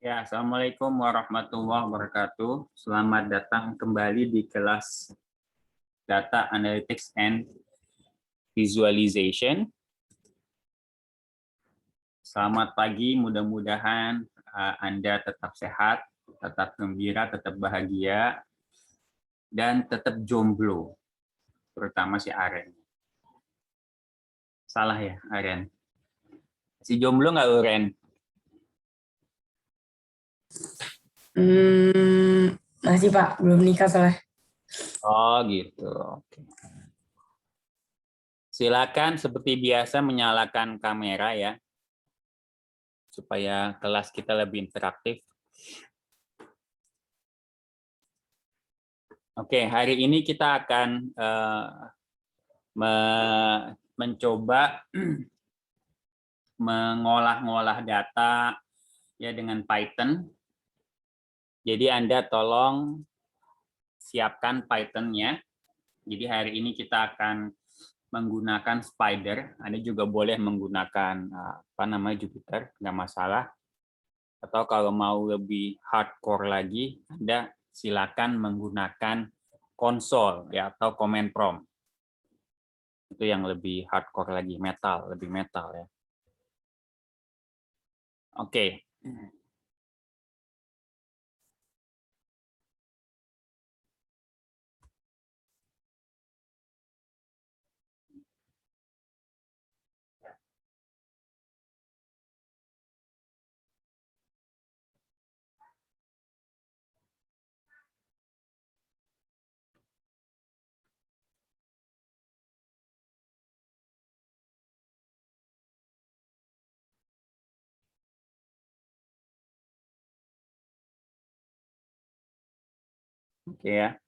Ya, Assalamualaikum warahmatullahi wabarakatuh. Selamat datang kembali di kelas Data Analytics and Visualization. Selamat pagi, mudah-mudahan Anda tetap sehat, tetap gembira, tetap bahagia, dan tetap jomblo, terutama si Aren. Salah ya, Aren? Si jomblo nggak, Aren? Masih Pak, belum nikah soalnya. Oh gitu, oke. Silakan seperti biasa menyalakan kamera ya, supaya kelas kita lebih interaktif. Oke, hari ini kita akan mencoba mengolah-ngolah data ya dengan Python. Jadi Anda tolong siapkan Python-nya. Jadi hari ini kita akan menggunakan Spider. Anda juga boleh menggunakan Jupyter, nggak masalah. Atau kalau mau lebih hardcore lagi, Anda silakan menggunakan konsol ya atau command prompt. Itu yang lebih hardcore lagi, lebih metal ya. Oke. Oke ya.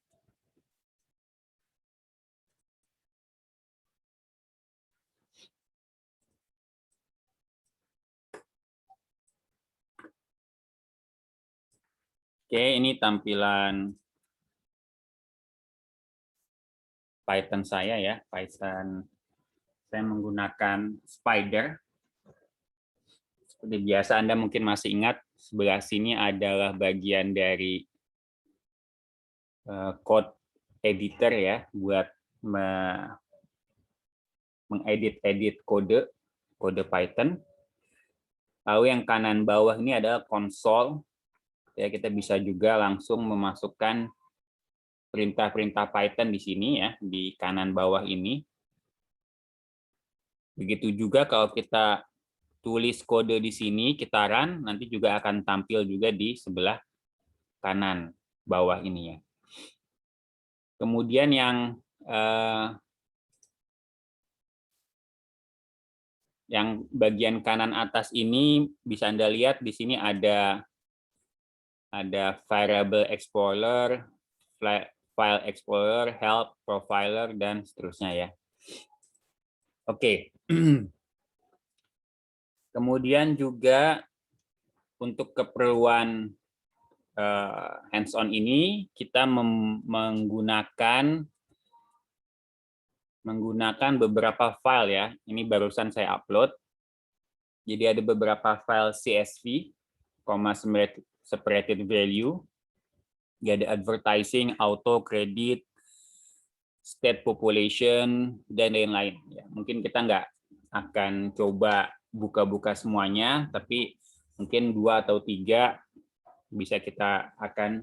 Oke, ini tampilan Python saya ya. Python saya menggunakan Spider. Seperti biasa Anda mungkin masih ingat sebelah sini adalah bagian dari code editor ya buat mengedit kode Python. Lalu yang kanan bawah ini adalah konsol. Ya, kita bisa juga langsung memasukkan perintah-perintah Python di sini ya, di kanan bawah ini. Begitu juga kalau kita tulis kode di sini, kita run, nanti juga akan tampil juga di sebelah kanan bawah ini ya. Kemudian yang bagian kanan atas ini bisa Anda lihat di sini ada variable explorer, file explorer, help, profiler, dan seterusnya ya. Oke. Kemudian juga untuk keperluan hands-on ini kita menggunakan beberapa file ya. Ini barusan saya upload. Jadi ada beberapa file CSV, separated value. Ada advertising, auto, credit, state population, dan lain-lain. Ya, mungkin kita nggak akan coba buka-buka semuanya, tapi mungkin 2 atau 3 bisa kita akan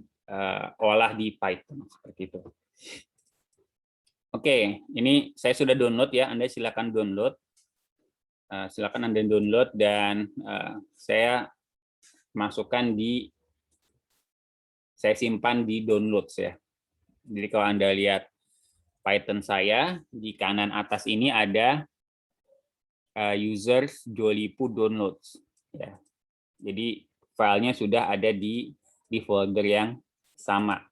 olah di Python seperti itu. Oke, ini saya sudah download ya. Anda silakan download. Silakan Anda download dan saya masukkan saya simpan di downloads ya. Jadi kalau Anda lihat Python saya di kanan atas ini ada users Jolipu downloads ya. Jadi filenya sudah ada di folder yang sama.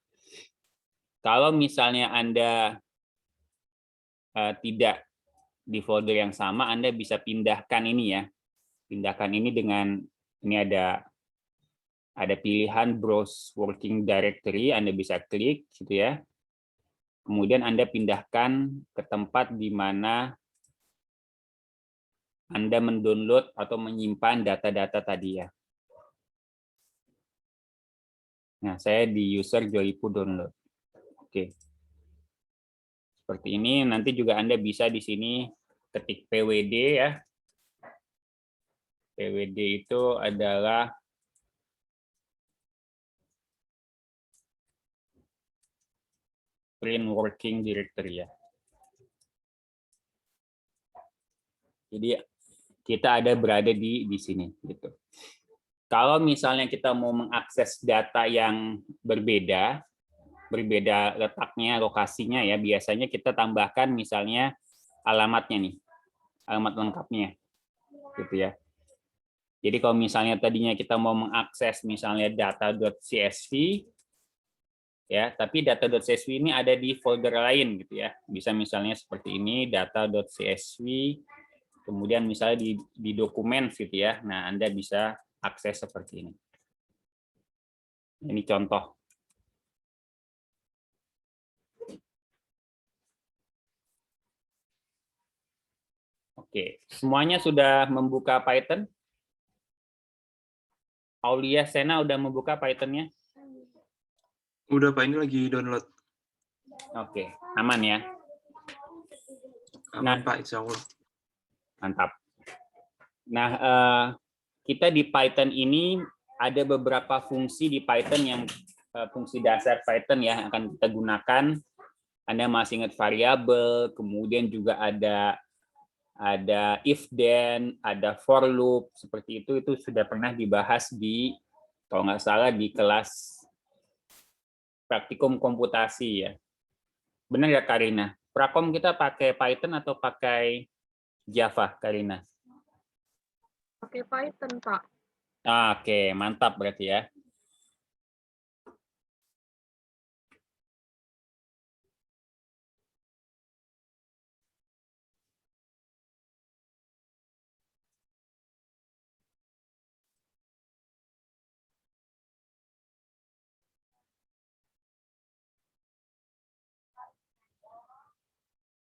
Kalau misalnya Anda tidak di folder yang sama, Anda bisa pindahkan ini ya. Pindahkan ini dengan ini ada pilihan browse working directory, Anda bisa klik gitu ya. Kemudian Anda pindahkan ke tempat di mana Anda mendownload atau menyimpan data-data tadi ya. Nah, saya di user Joypu download. Oke. Seperti ini, nanti juga Anda bisa di sini ketik PWD ya. PWD itu adalah print working directory ya. Jadi kita ada berada di sini gitu. Kalau misalnya kita mau mengakses data yang berbeda letaknya, lokasinya ya, biasanya kita tambahkan misalnya alamatnya nih, alamat lengkapnya gitu ya. Jadi kalau misalnya tadinya kita mau mengakses misalnya data.csv ya, tapi data.csv ini ada di folder lain gitu ya. Bisa misalnya seperti ini data.csv, kemudian misalnya di dokumen gitu ya. Nah, Anda bisa akses seperti ini. Ini contoh. Oke, semuanya sudah membuka Python? Aulia Sena udah membuka Python-nya? Udah Pak, ini lagi download. Oke, aman ya? Aman Pak, insya Allah. Mantap. Nah, kita di Python ini ada beberapa fungsi di Python yang fungsi dasar Python ya yang akan kita gunakan. Anda masih ingat variabel, kemudian juga ada if then, ada for loop seperti itu sudah pernah dibahas di kalau nggak salah di kelas praktikum komputasi ya. Benar ya Karina? Prakom kita pakai Python atau pakai Java, Karina? Pakai Python, Pak. Oke, mantap berarti ya.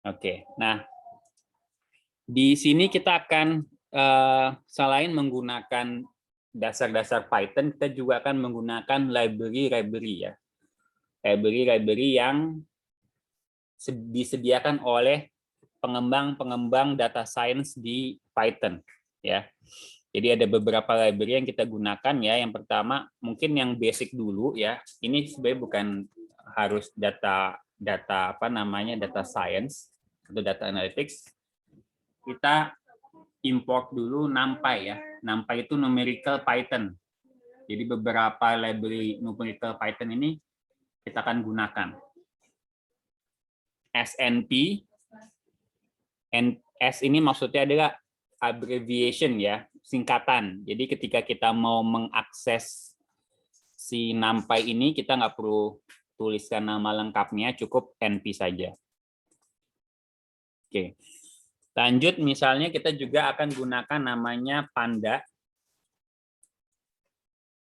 Oke, nah di sini kita akan selain menggunakan dasar-dasar Python, kita juga akan menggunakan library-library ya, library-library yang disediakan oleh pengembang-pengembang data science di Python ya. Jadi ada beberapa library yang kita gunakan ya. Yang pertama mungkin yang basic dulu ya. Ini sebenarnya bukan harus data apa namanya data science atau data analytics. Kita import dulu NumPy ya. NumPy itu numerical Python. Jadi beberapa library numerical Python ini kita akan gunakan. SNP, S ini maksudnya adalah abbreviation ya, singkatan. Jadi ketika kita mau mengakses si NumPy ini, kita nggak perlu tuliskan nama lengkapnya, cukup NP saja. Oke. Lanjut, misalnya kita juga akan gunakan namanya Panda.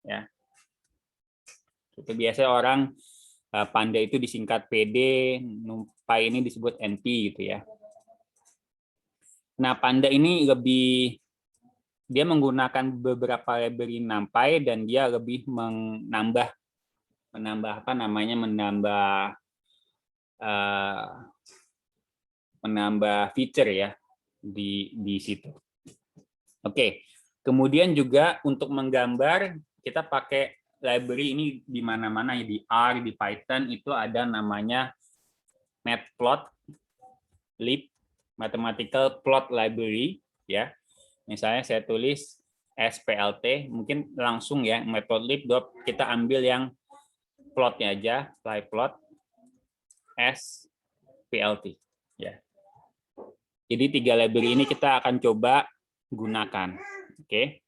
Ya. Itu biasanya orang Panda itu disingkat PD, NumPy ini disebut NP gitu ya. Nah, Panda ini dia menggunakan beberapa library NumPy dan dia lebih menambah apa namanya menambah feature ya di situ. Oke. Kemudian juga untuk menggambar kita pakai library ini di mana-mana ya, di R, di Python itu ada namanya Matplotlib, Mathematical Plot Library ya. Misalnya saya tulis SPLT, mungkin langsung ya Matplotlib kita ambil yang plotnya aja, plot SPLT ya. Jadi 3 library ini kita akan coba gunakan. Oke.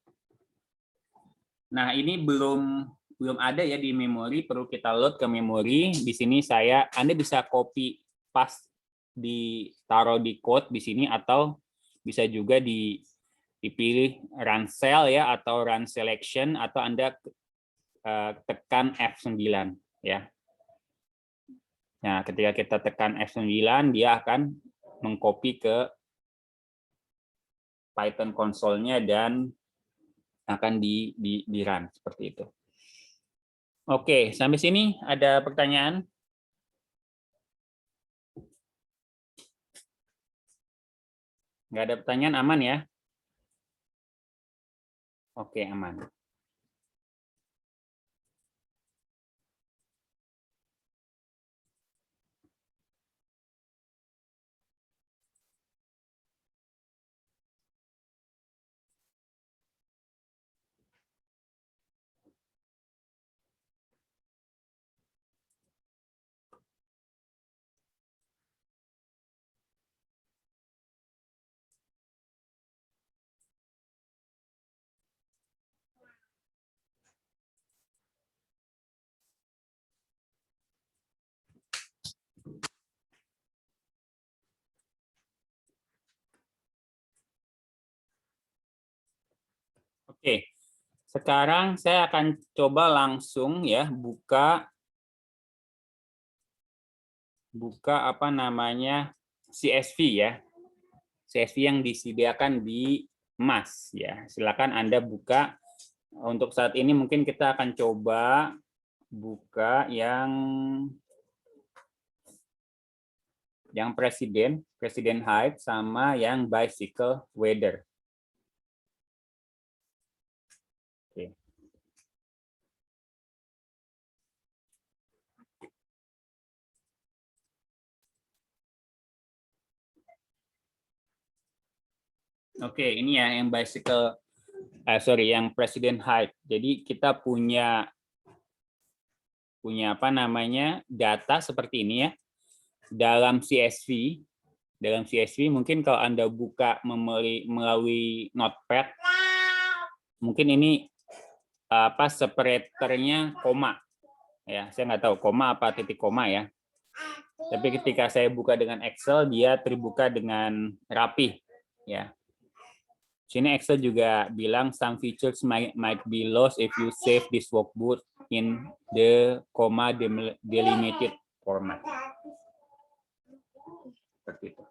Nah, ini belum ada ya di memori, perlu kita load ke memori. Di sini Anda bisa copy paste ditaruh di code di sini atau bisa juga dipilih run cell ya atau run selection atau Anda tekan F9 ya. Nah, ketika kita tekan F9 dia akan mengcopy ke Python console-nya dan akan di run seperti itu. Oke, sampai sini ada pertanyaan? Nggak ada pertanyaan, aman ya? Oke, aman. Oke, sekarang saya akan coba langsung ya buka apa namanya CSV ya. CSV yang disediakan di MAS ya. Silakan Anda buka. Untuk saat ini mungkin kita akan coba buka yang presiden height sama yang bicycle weather. Oke. Oke, ini ya yang bicycle yang presiden height. Jadi kita punya apa namanya data seperti ini ya. Dalam CSV mungkin kalau Anda buka melalui Notepad, mungkin ini apa separatornya koma ya, saya nggak tahu koma apa titik koma ya, tapi ketika saya buka dengan Excel dia terbuka dengan rapih ya. Sini Excel juga bilang some features might be lost if you save this workbook in the comma delimited format. Seperti itu.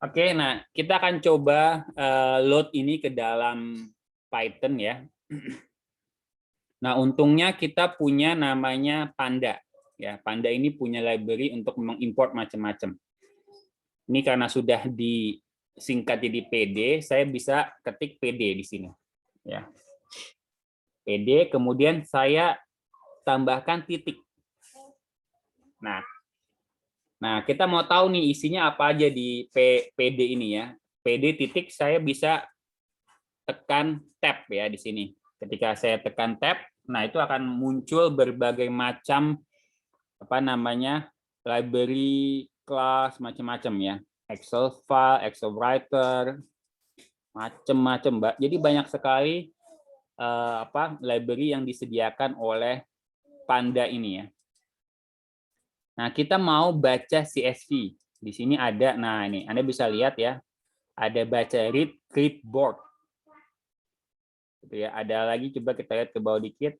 Oke, nah kita akan coba load ini ke dalam Python ya. Nah, untungnya kita punya namanya Panda. Ya, Panda ini punya library untuk mengimport macam-macam. Ini karena sudah disingkat jadi PD, saya bisa ketik PD di sini. Ya. PD, kemudian saya tambahkan titik. Nah, kita mau tahu nih isinya apa aja di PD ini ya. PD titik saya bisa tekan tab ya di sini. Ketika saya tekan tab, nah itu akan muncul berbagai macam apa namanya library, class, macam-macam ya. Excel file, Excel writer, macam-macam. Jadi banyak sekali library yang disediakan oleh Panda ini ya. Nah, kita mau baca CSV. Di sini ada, nah ini Anda bisa lihat ya, ada baca read clipboard. Gitu ya. Ada lagi, coba kita lihat ke bawah dikit.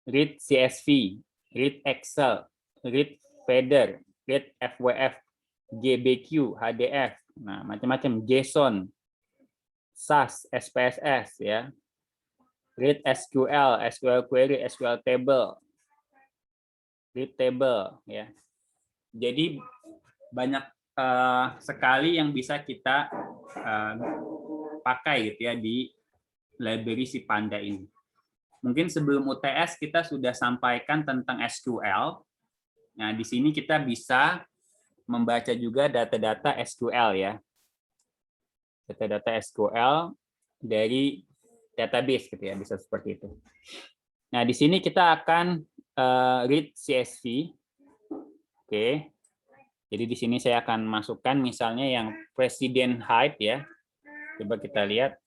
Read CSV, read Excel, read Feather, read FWF, GBQ, HDF, nah macam-macam, JSON, SAS, SPSS ya, read SQL, SQL query, SQL table, read table ya. Jadi banyak sekali yang bisa kita pakai gitu ya di library si Panda ini. Mungkin sebelum UTS kita sudah sampaikan tentang SQL. Nah, di sini kita bisa membaca juga data-data SQL ya. Data-data SQL dari database gitu ya, bisa seperti itu. Nah, di sini kita akan read CSV. Oke. Jadi di sini saya akan masukkan misalnya yang presiden height ya. Coba kita lihat.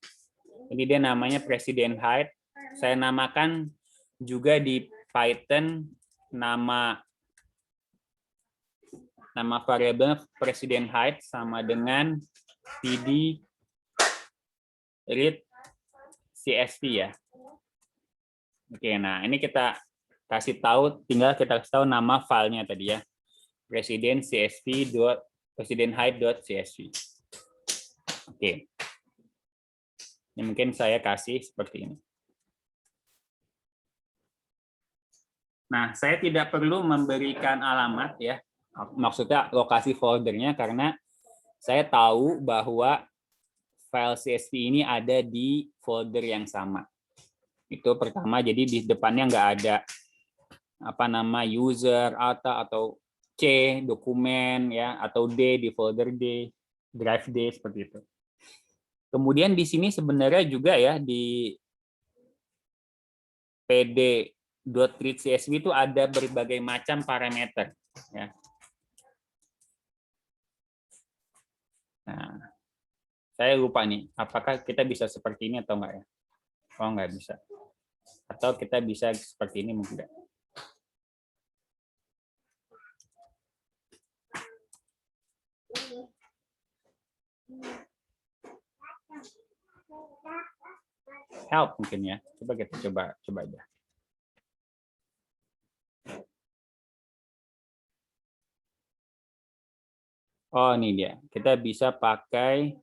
Ini dia namanya presiden height. Saya namakan juga di Python nama variabel presiden height sama dengan pd read CSV ya. Oke, nah ini kita kasih tahu, tinggal kita kasih tahu nama filenya tadi ya. Presiden CSV presiden height.csv. Oke. Ini mungkin saya kasih seperti ini. Nah, saya tidak perlu memberikan alamat ya, maksudnya lokasi foldernya karena saya tahu bahwa file CSV ini ada di folder yang sama. Itu pertama, jadi di depannya nggak ada user atau C dokumen ya atau D di folder D, drive D seperti itu. Kemudian di sini sebenarnya juga ya di pd.read.csv itu ada berbagai macam parameter ya. Nah, saya lupa nih, apakah kita bisa seperti ini atau enggak ya? Oh, enggak bisa. Atau kita bisa seperti ini mungkin enggak. Help mungkin ya. Coba kita coba aja. Oh, ini dia. Kita bisa pakai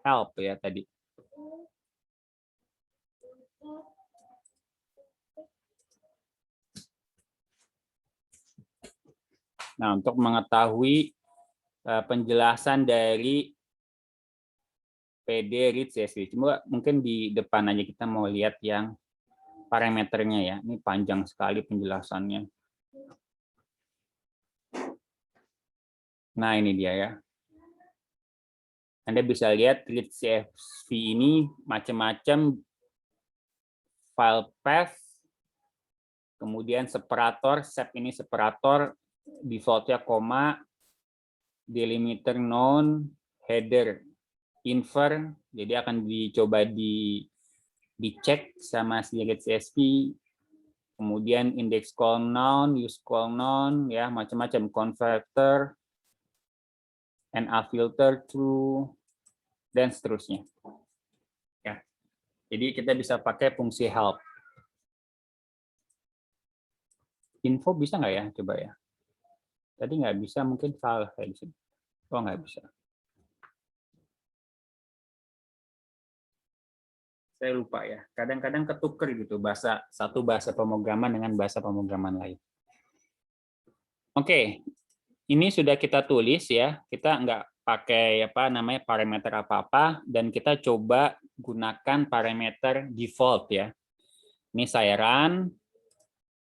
help ya tadi. Nah, untuk mengetahui penjelasan dari PD read CSV, cuma mungkin di depan aja kita mau lihat yang parameternya ya. Ini panjang sekali penjelasannya. Nah, ini dia ya. Anda bisa lihat read CSV ini macam-macam file path, kemudian separator, sep ini separator, defaultnya koma, delimiter non, header, infer, jadi akan dicoba dicek sama si read CSV, kemudian index call noun, use call noun, ya macam-macam, converter, NA filter, true, dan seterusnya. Ya, jadi kita bisa pakai fungsi help. Info bisa nggak ya? Coba ya. Tadi nggak bisa, mungkin salah kayak di sini. Oh, nggak bisa. Saya lupa ya. Kadang-kadang ketuker gitu satu bahasa pemrograman dengan bahasa pemrograman lain. Oke, ini sudah kita tulis ya. Kita nggak pakai parameter apa-apa dan kita coba gunakan parameter default ya. Ini saya run.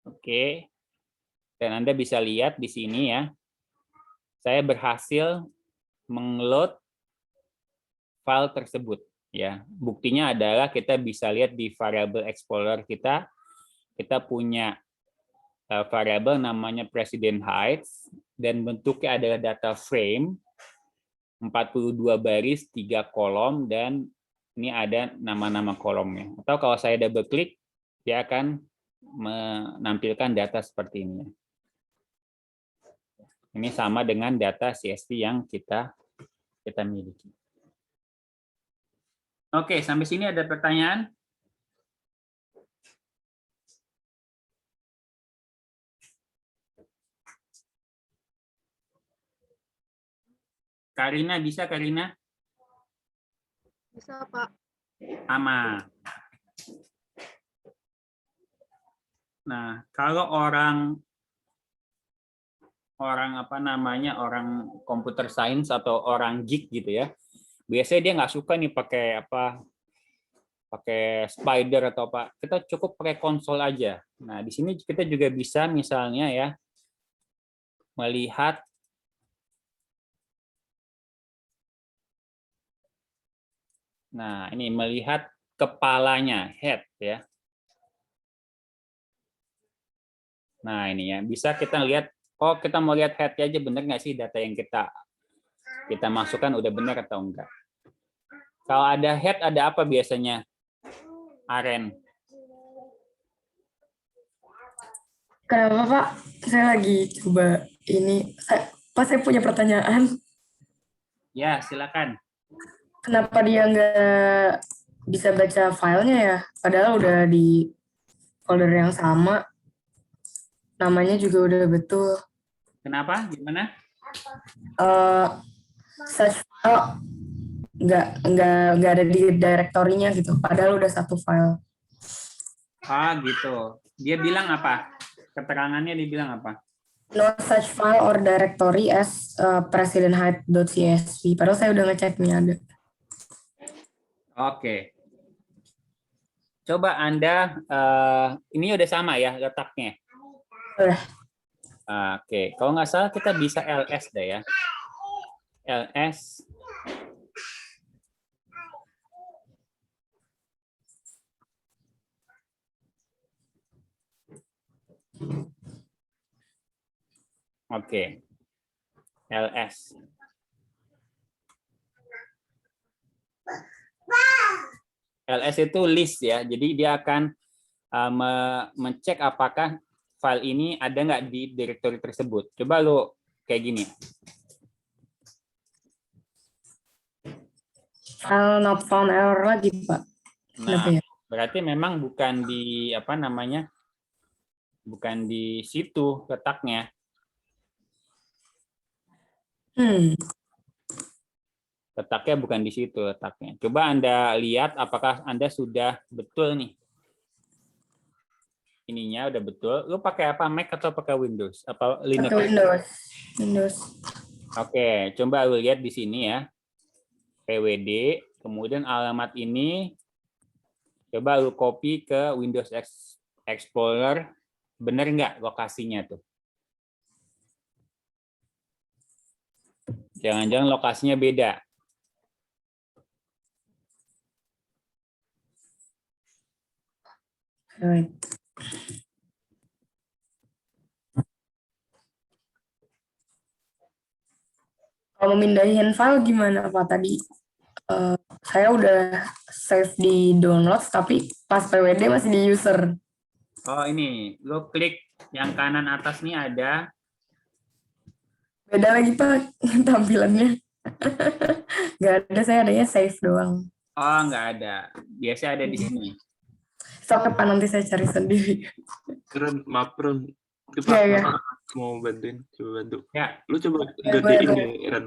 Oke. Dan Anda bisa lihat di sini ya. Saya berhasil mengload file tersebut ya. Buktinya adalah kita bisa lihat di variable explorer kita punya variabel namanya president heights dan bentuknya adalah data frame 42 baris 3 kolom dan ini ada nama-nama kolomnya. Atau kalau saya double klik dia akan menampilkan data seperti ini. Ini sama dengan data CSV yang kita miliki. Oke, sampai sini ada pertanyaan? Karina, bisa Karina? Bisa, Pak. Sama. Nah, kalau orang computer science atau orang geek gitu ya, biasanya dia nggak suka nih pakai spider atau apa. Kita cukup pakai konsol aja. Nah, di sini kita juga bisa misalnya ya melihat melihat kepalanya, head ya. Nah, ini ya, bisa kita lihat, oh kita mau lihat head aja, bener nggak sih data yang kita masukkan udah benar atau enggak. Kalau ada head, ada apa biasanya, Aren? Kenapa Pak? Saya lagi coba ini. Pak, saya punya pertanyaan. Ya, silakan. Kenapa dia nggak bisa baca filenya ya? Padahal udah di folder yang sama. Namanya juga udah betul. Kenapa? Gimana? Search file nggak ada di direktorinya gitu. Padahal udah satu file. Ah, gitu. Dia bilang apa? keterangannya dibilang apa? No such file or directory as presidenthype.csv. Padahal saya udah ngecek nih ada. Oke. Coba Anda, ini udah sama ya letaknya? Udah. Oke, kalau nggak salah kita bisa ls deh ya. ls Oke. ls. ls itu list ya, jadi dia akan mengecek apakah file ini ada nggak di directory tersebut. Coba lo kayak gini. File not found error lagi, Pak. Kenapa Nah, ya? berarti memang bukan di apa namanya, bukan di situ letaknya. Letaknya bukan di situ letaknya. Coba Anda lihat apakah Anda sudah betul nih. Ininya udah betul. Lu pakai apa? Mac atau pakai Windows? Apa Linux? Pakai Windows. Windows. Oke, coba lu lihat di sini ya. PWD, kemudian alamat ini coba lu copy ke Windows Explorer. Bener nggak lokasinya tuh? Jangan-jangan lokasinya beda. Right. Kalau mindahin file gimana Pak tadi? Saya udah save di downloads tapi pas PWD masih di user. Oh ini, lo klik yang kanan atas nih ada. Beda lagi Pak tampilannya. Nggak ada, saya adanya save doang. Oh nggak ada. Biasa ada di sini. So, Pak, nanti saya cari sendiri. Ren, maaf Ren. Iya, iya. Mau bantuin, coba bantu. Ya. Lu coba Ya, gedein boleh, deh, Ren,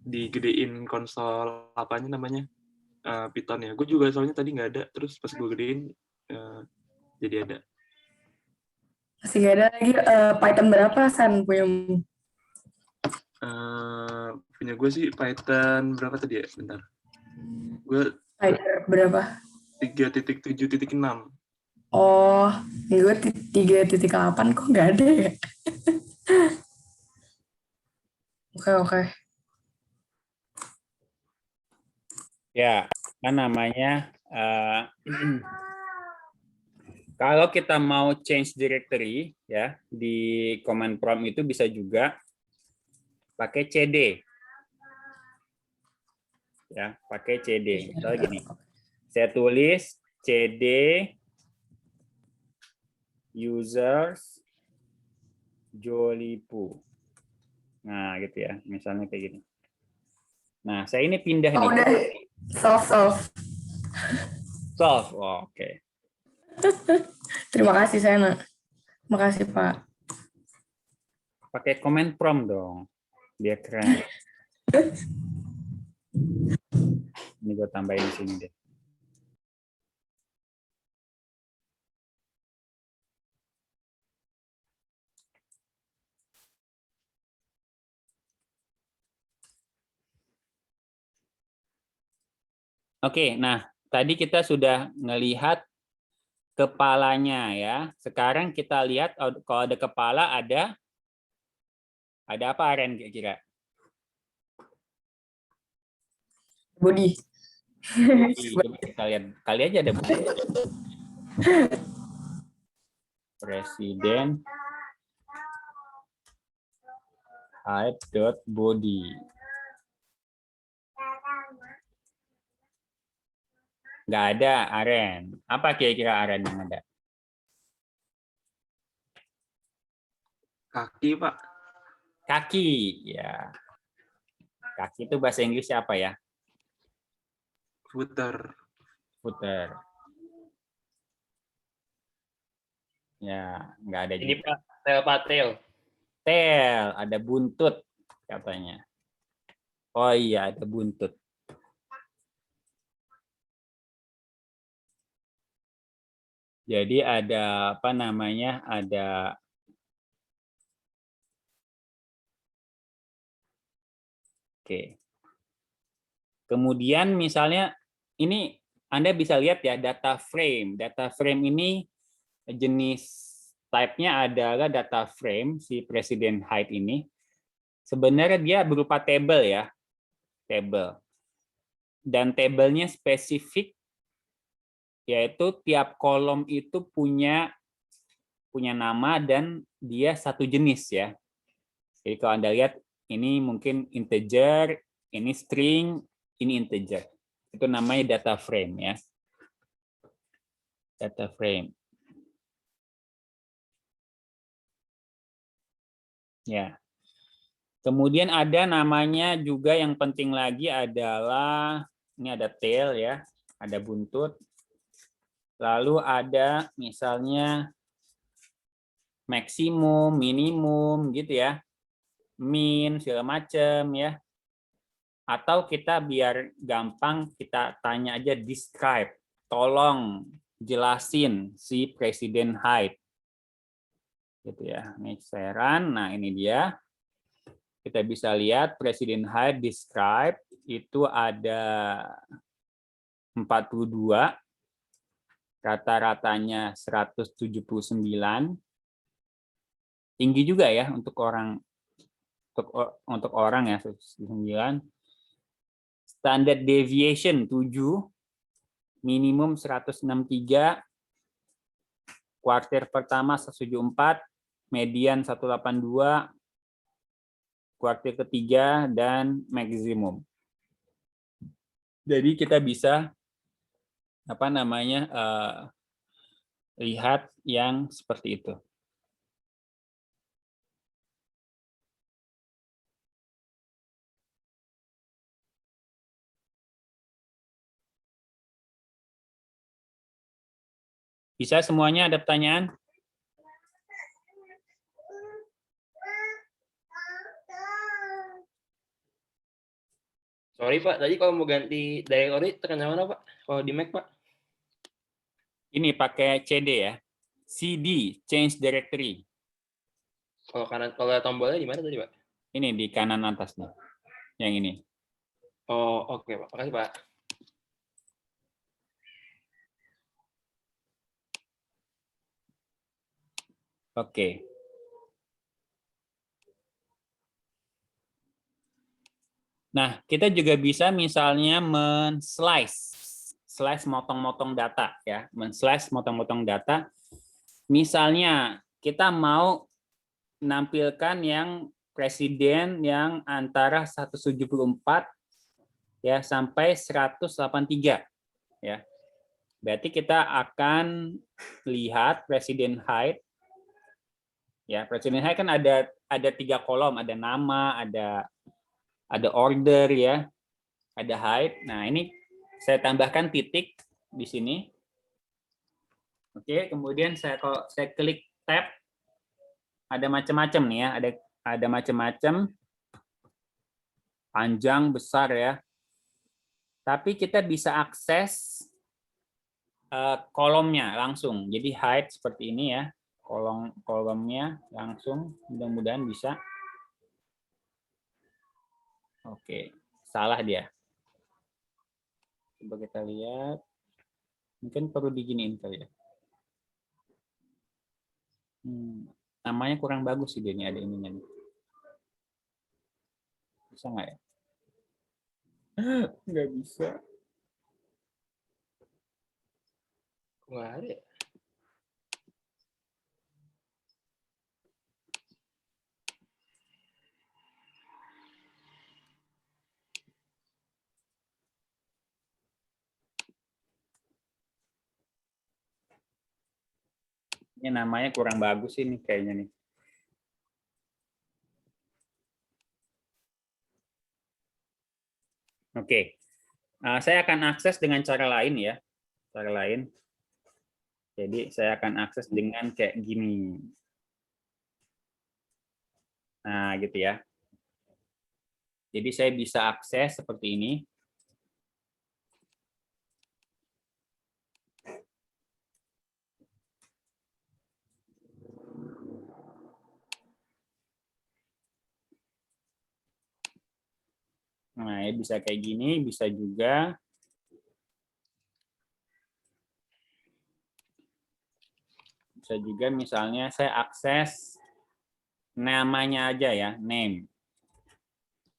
digedein konsol apanya namanya, Python ya. Gue juga soalnya tadi nggak ada, terus pas gue gedein jadi ada. Masih nggak ada lagi. Python berapa San punya? Punya gue sih Python berapa tadi ya? Bentar. Gue Spider berapa? 3.7.6. Oh, gue 3.8 kok nggak ada ya? Oke. Ya, kan namanya kalau kita mau change directory ya di command prompt itu bisa juga pakai cd. Ya, pakai cd. Misalnya gini. Saya tulis cd users Jolipu. Nah, gitu ya. Misalnya kayak gini. Nah, saya ini pindah nih. Udah solve. Solve. Oh, oke. Terima kasih Sana. Makasih Pak. Pakai command prompt dong. Biar keren. Ini gue tambahin di sini deh. Oke, nah tadi kita sudah melihat kepalanya ya. Sekarang kita lihat kalau ada kepala ada apa Aren kira-kira? Budi. Coba kita lihat. Kali aja ada budi. Presiden hype.body. Nggak ada Aren. Apa kira-kira Aren yang ada? Kaki, Pak. Kaki, ya. Kaki itu bahasa Inggrisnya apa ya? Footer. Footer. Ya, nggak ada. Ini juga. Pak, tail. Tail, ada buntut katanya. Oh iya, ada buntut. Jadi ada apa namanya? Ada oke. Kemudian misalnya ini Anda bisa lihat ya data frame. Data frame ini jenis type-nya adalah data frame si presiden height ini. Sebenarnya dia berupa table ya, table. Dan tabelnya spesifik, yaitu tiap kolom itu punya nama dan dia satu jenis ya. Jadi kalau Anda lihat ini mungkin integer, ini string, ini integer. Itu namanya data frame ya. Data frame. Ya. Kemudian ada namanya juga yang penting lagi adalah ini ada tail ya, ada buntut. Lalu ada misalnya maksimum, minimum gitu ya. Min segala macam ya. Atau kita biar gampang kita tanya aja describe. Tolong jelasin si presiden height. Gitu ya. Ini saya run. Nah, ini dia. Kita bisa lihat presiden height describe itu ada 42, rata-ratanya 179. Tinggi juga ya untuk orang ya 179. Standard deviation 7, minimum 163, kuartil pertama 174, median 182, kuartil ketiga dan maksimum. Jadi kita bisa apa namanya lihat yang seperti itu. Bisa semuanya, ada pertanyaan? Sorry Pak, tadi kalau mau ganti directory tekan yang mana Pak? Kalau di Mac Pak? Ini pakai CD ya. CD, change directory. Kalau kanan, kalau tombolnya di mana tadi Pak? Ini di kanan atas nih. Yang ini. Oh oke Pak, makasih Pak. Oke. Nah, kita juga bisa misalnya slice motong-motong data ya, slice motong-motong data. Misalnya kita mau menampilkan yang presiden yang antara 174 ya sampai 183 ya. Berarti kita akan lihat presiden height. Ya, presiden height kan ada 3 kolom, ada nama, ada order ya, ada height. Nah, ini saya tambahkan titik di sini. Oke, kemudian kalau saya klik tab, ada macam-macam nih ya, ada macam-macam, panjang, besar ya. Tapi kita bisa akses kolomnya langsung. Jadi height seperti ini ya, kolomnya langsung, mudah-mudahan bisa. Oke, salah dia. Coba kita lihat. Mungkin perlu diginiin kali ya. Namanya kurang bagus sih dia ini, ada ininya nih. Bisa nggak ya? Nggak bisa. Nggak ada ya? Ini namanya kurang bagus ini kayaknya nih. Oke. Saya akan akses dengan cara lain ya. Cara lain. Jadi saya akan akses dengan kayak gini. Nah, gitu ya. Jadi saya bisa akses seperti ini. Nah, ya bisa kayak gini, bisa juga. Bisa juga misalnya saya akses namanya aja ya, name.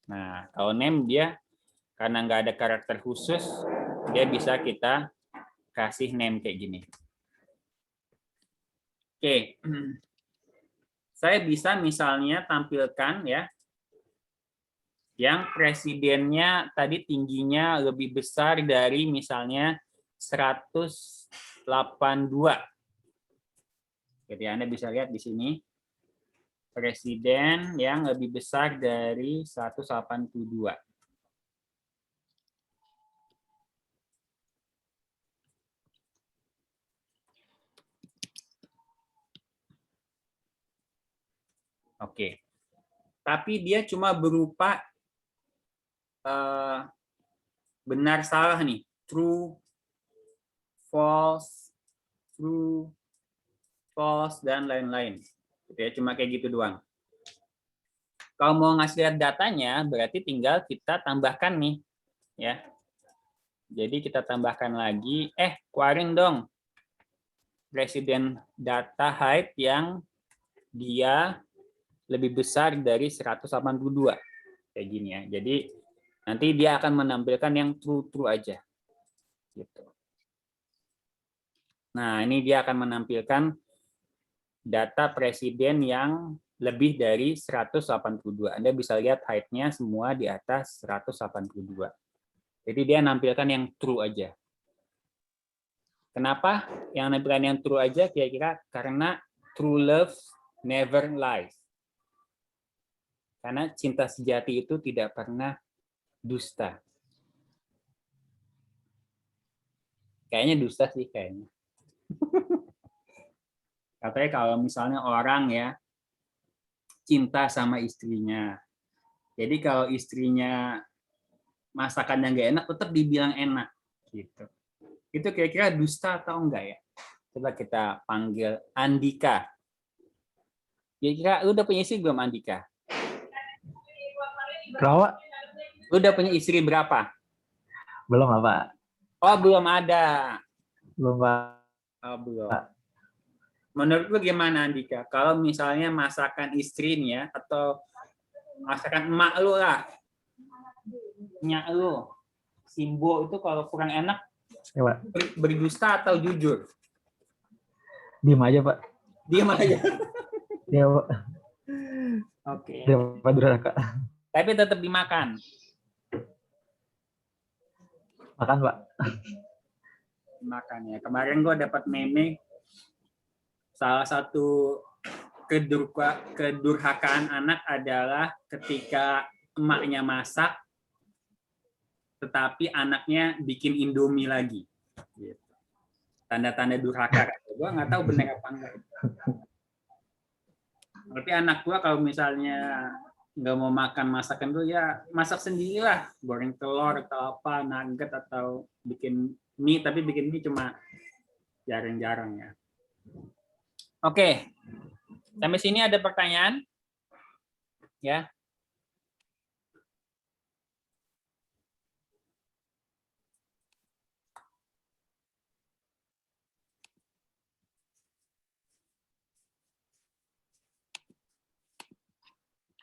Nah, kalau name dia karena nggak ada karakter khusus, dia bisa kita kasih name kayak gini. Oke, saya bisa misalnya tampilkan ya, yang presidennya tadi tingginya lebih besar dari misalnya 182. Jadi Anda bisa lihat di sini, presiden yang lebih besar dari 182. Oke, tapi dia cuma berupa benar salah nih, true, false, true, false, dan lain-lain. Ya, cuma kayak gitu doang. Kalau mau ngasih lihat datanya, berarti tinggal kita tambahkan nih, ya. Jadi kita tambahkan lagi, keluarin dong presiden data height yang dia lebih besar dari 182. Kayak gini ya. Jadi nanti dia akan menampilkan yang true aja. Gitu. Nah, ini dia akan menampilkan data presiden yang lebih dari 182. Anda bisa lihat height-nya semua di atas 182. Jadi dia nampilkan yang true aja. Kenapa yang nampilkan yang true aja? Kira-kira karena true love never lies. Karena cinta sejati itu tidak pernah dusta. Kayaknya dusta sih kayaknya. Katanya kalau misalnya orang ya cinta sama istrinya. Jadi kalau istrinya masakannya nggak enak, tetap dibilang enak. Gitu. Itu kira-kira dusta atau enggak ya? Coba kita panggil Andika. Kira-kira lu udah punya istri belum, Andika? Kenapa? Lu udah punya istri berapa? Belum apa? Oh, belum ada. Belum Pak. Oh, belum. Menurut lu gimana, Andika? Kalau misalnya masakan istrinya atau masakan emak lu lah, nyak lu, Simbo itu kalau kurang enak, Ya, Pak. berdusta atau jujur? Diam aja Pak. Diam aja. Ya Pak. Oke. Daripada durhaka. Tapi tetap dimakan. Makan Pak. Makan ya. Kemarin gue dapat meme, salah satu kedurhakaan anak adalah ketika emaknya masak, tetapi anaknya bikin Indomie lagi. Gitu. Tanda-tanda durhaka. Gue nggak tahu benar apa enggak. Tapi anak gue kalau misalnya nggak mau makan masakan gue, ya masak sendirilah. Goreng telur atau apa, nugget atau bikin mie, tapi bikin mie cuma jarang-jarang ya. Oke. Sampai sini ada pertanyaan? Ya.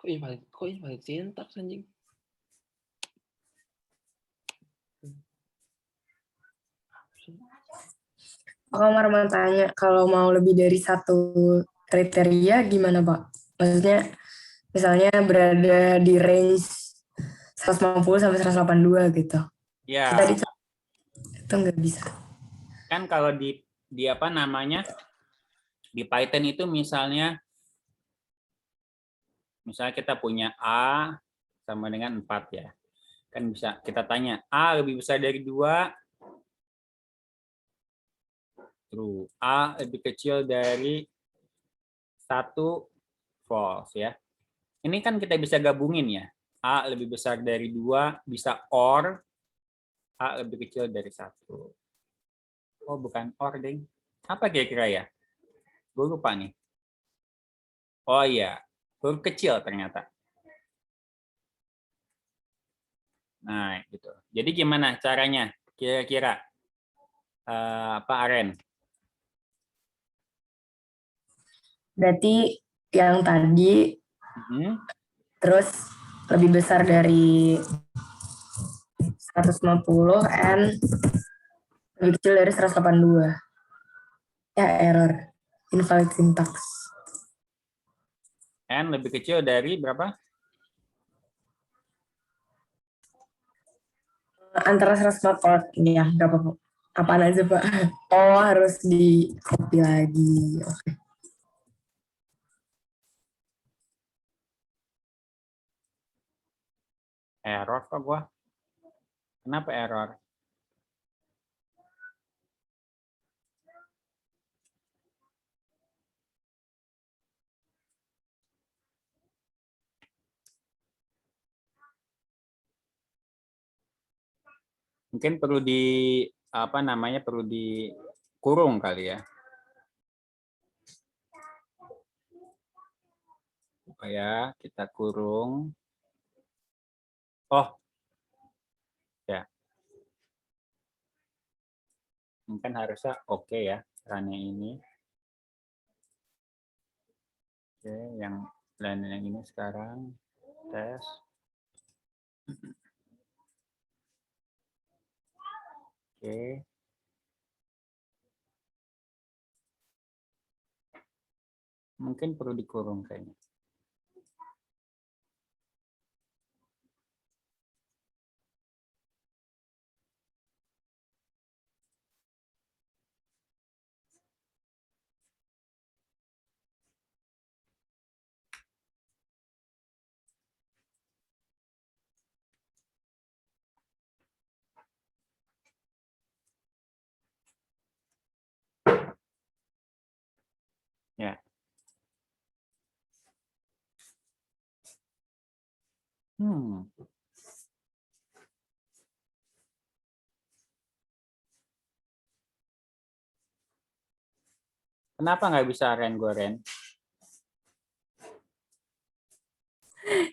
Kok invalid syntax anjing? Pak Komar mau tanya, kalau mau lebih dari satu kriteria gimana Pak? Maksudnya misalnya berada di range 150 sampai 182 gitu. Ya. Tadi itu nggak bisa. Kan kalau di apa namanya? Di Python itu misalnya kita punya A sama dengan 4 ya. Kan bisa kita tanya, A lebih besar dari 2, true. A lebih kecil dari 1, false ya. Ini kan kita bisa gabungin ya. A lebih besar dari 2, bisa OR, A lebih kecil dari 1. Oh, bukan OR, ding. Apa kira-kira ya? Gue lupa nih. Oh iya, huruf kecil ternyata. Nah, gitu. Jadi gimana caranya? Kira-kira Pak Aren? Berarti yang tadi Hmm? terus lebih besar dari 150 and lebih kecil dari 182. Ya, error. Invalid syntax. N lebih kecil dari berapa? Antara 140, ini ya, nggak apa-apa. Apaan aja, Pak? Oh, harus di copy lagi. Oke. Error kok gua. Kenapa error? Mungkin perlu di apa namanya, perlu dikurung kali ya. Supaya kita kurung. Oh, ya. Mungkin harusnya oke ya caranya ini. Oke, yang lain yang ini sekarang tes. Oke. Mungkin perlu dikurung kayaknya. Ya. Kenapa nggak bisa Ren Goren?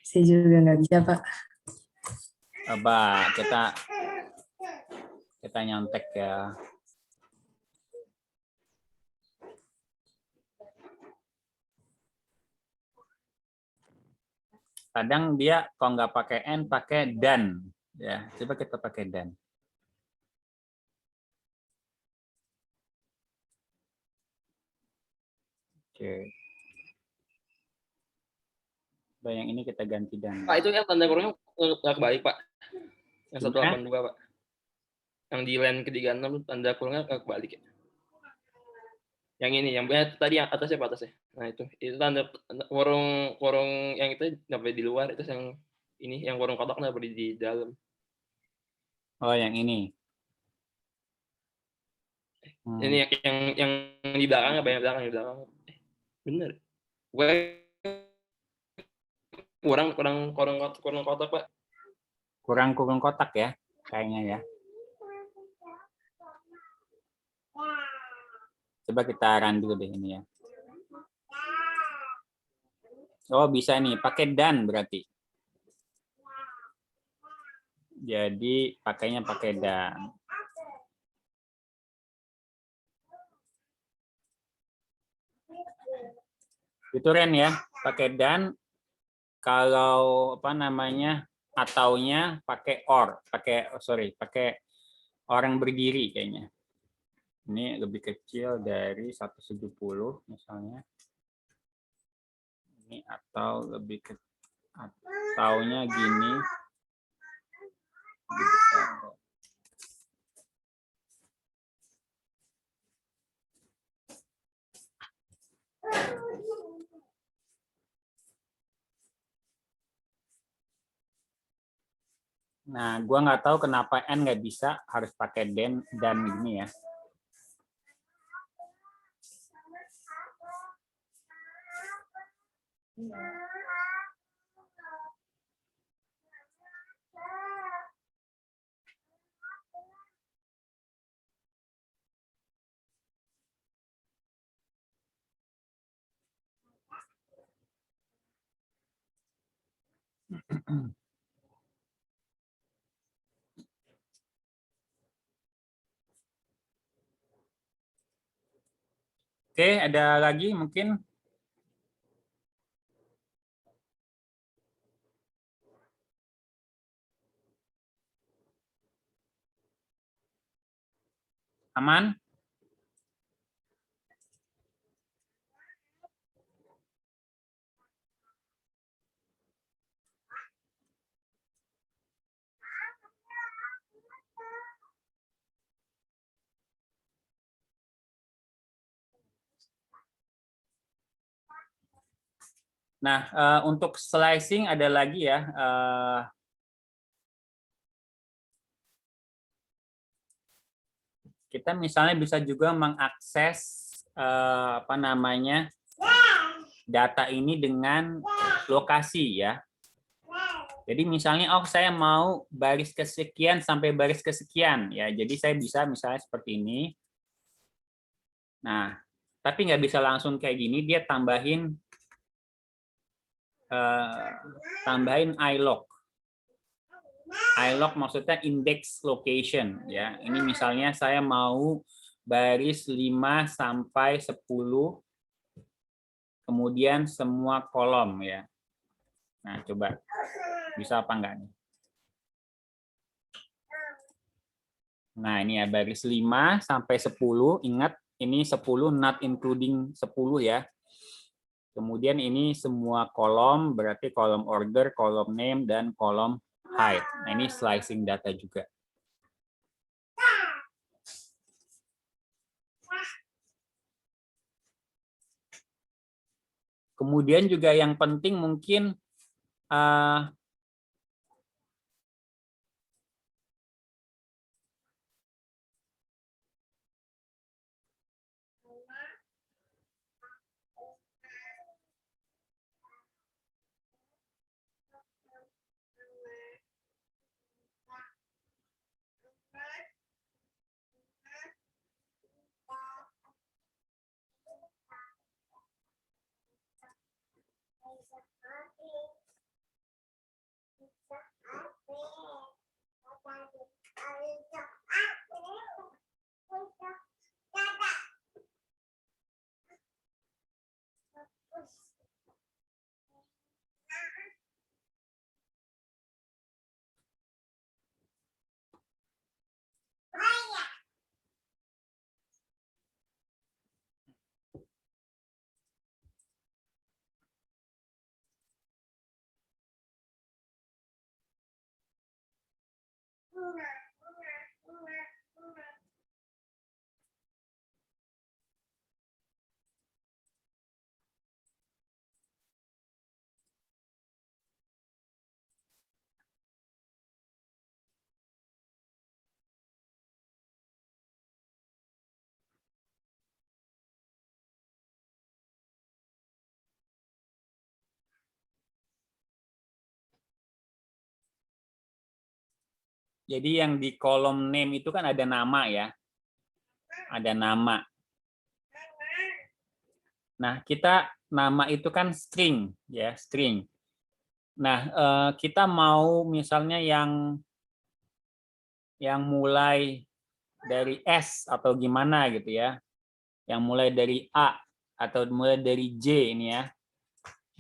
Saya juga nggak bisa, Pak. Coba kita nyontek ya. Kadang dia kalau nggak pakai N, pakai dan. Ya, coba kita pakai dan. Oke. Coba yang ini kita ganti dan. Pak, itu yang tanda kurungnya nggak kebalik, Pak. Yang Gimana? 182, Pak. Yang di line ke-36 tanda kurungnya nggak kebalik ya. Yang ini, yang tadi yang atasnya, Pak, atasnya. Nah, itu tanda kurung yang itu sampai di luar, itu yang ini, yang kurung kotak kenapa di dalam. Oh, yang ini. Ini yang di belakang apa yang di belakang? Bener. Gue kurang kotak, Pak. Kurang kurung kotak ya, kayaknya ya. Coba kita run dulu deh ini ya. Oh, bisa nih, pakai dan berarti. Jadi pakainya pakai dan. Itu Ren ya, pakai dan. Kalau apa namanya, ataunya pakai or, pakai orang berdiri kayaknya. Ini lebih kecil dari 170 misalnya. Ini atau lebih ke ataunya gini. Lebih besar. Nah, gua nggak tahu kenapa N nggak bisa, harus pakai dan gini ya. Oke, ada lagi mungkin? Aman? Nah, untuk slicing ada lagi ya. Kita misalnya bisa juga mengakses apa namanya data ini dengan lokasi ya. Jadi misalnya, oh saya mau baris kesekian sampai baris kesekian ya. Jadi saya bisa misalnya seperti ini. Nah, tapi nggak bisa langsung kayak gini. Dia tambahin iLog. iLog maksudnya index location ya. Ini misalnya saya mau baris 5 sampai 10 kemudian semua kolom ya. Nah, coba bisa apa enggak nih? Nah, ini ya baris 5 sampai 10. Ingat ini 10 not including 10 ya. Kemudian ini semua kolom, berarti kolom order, kolom name, dan kolom height. Nah, ini slicing data juga. Kemudian juga yang penting mungkin jadi yang di kolom name itu kan ada nama ya. Ada nama. Nah, kita nama itu kan string ya, string. Nah, kita mau misalnya yang mulai dari S atau gimana gitu ya. Yang mulai dari A atau mulai dari J ini ya.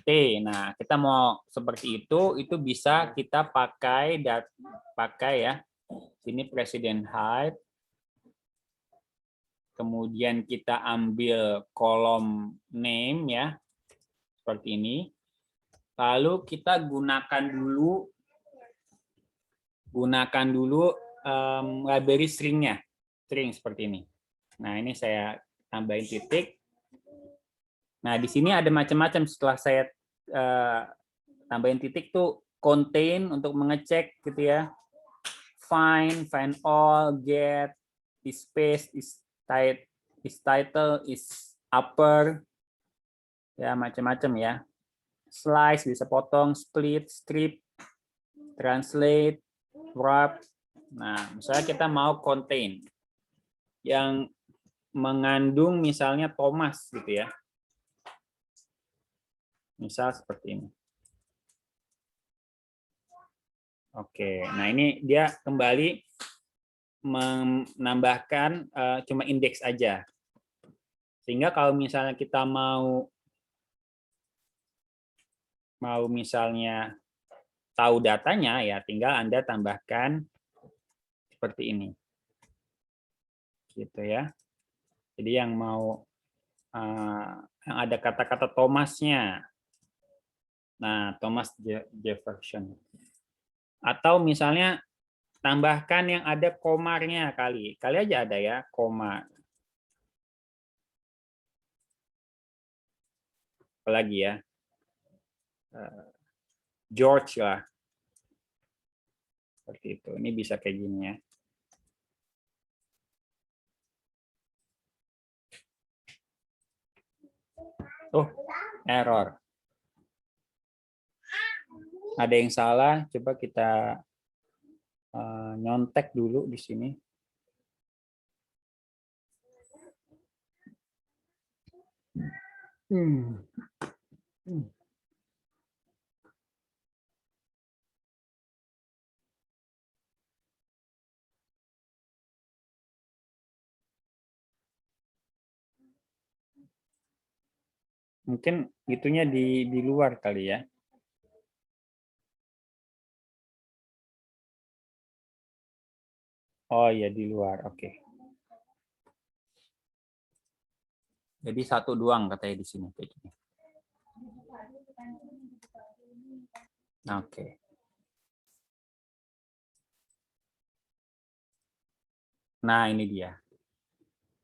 T. Nah, kita mau seperti itu bisa kita pakai ya. Ini presiden height. Kemudian kita ambil kolom name ya. Seperti ini. Lalu kita gunakan dulu library string-nya. String seperti ini. Nah, ini saya tambahin titik. Nah, di sini ada macam-macam setelah saya tambahin titik tuh contain untuk mengecek gitu ya. Find all, get, is space, is title, is upper. Ya, macam-macam ya. Slice bisa potong, split, strip, translate, wrap. Nah, misalnya kita mau contain yang mengandung misalnya Thomas gitu ya. Misal seperti ini. Oke, nah ini dia kembali menambahkan cuma indeks aja. Sehingga kalau misalnya kita mau misalnya tahu datanya, ya tinggal Anda tambahkan seperti ini. Gitu ya. Jadi yang mau yang ada kata-kata Thomasnya. Nah, Thomas Jefferson. Atau misalnya tambahkan yang ada komarnya kali. Kali aja ada ya, koma. Apalagi ya. George lah. Seperti itu. Ini bisa kayak gini ya. Oh, error. Ada yang salah, coba kita nyontek dulu di sini. Mungkin itunya di luar kali ya. Oh iya di luar, oke. Jadi satu doang katanya di sini kayak gini. Oke. Nah ini dia.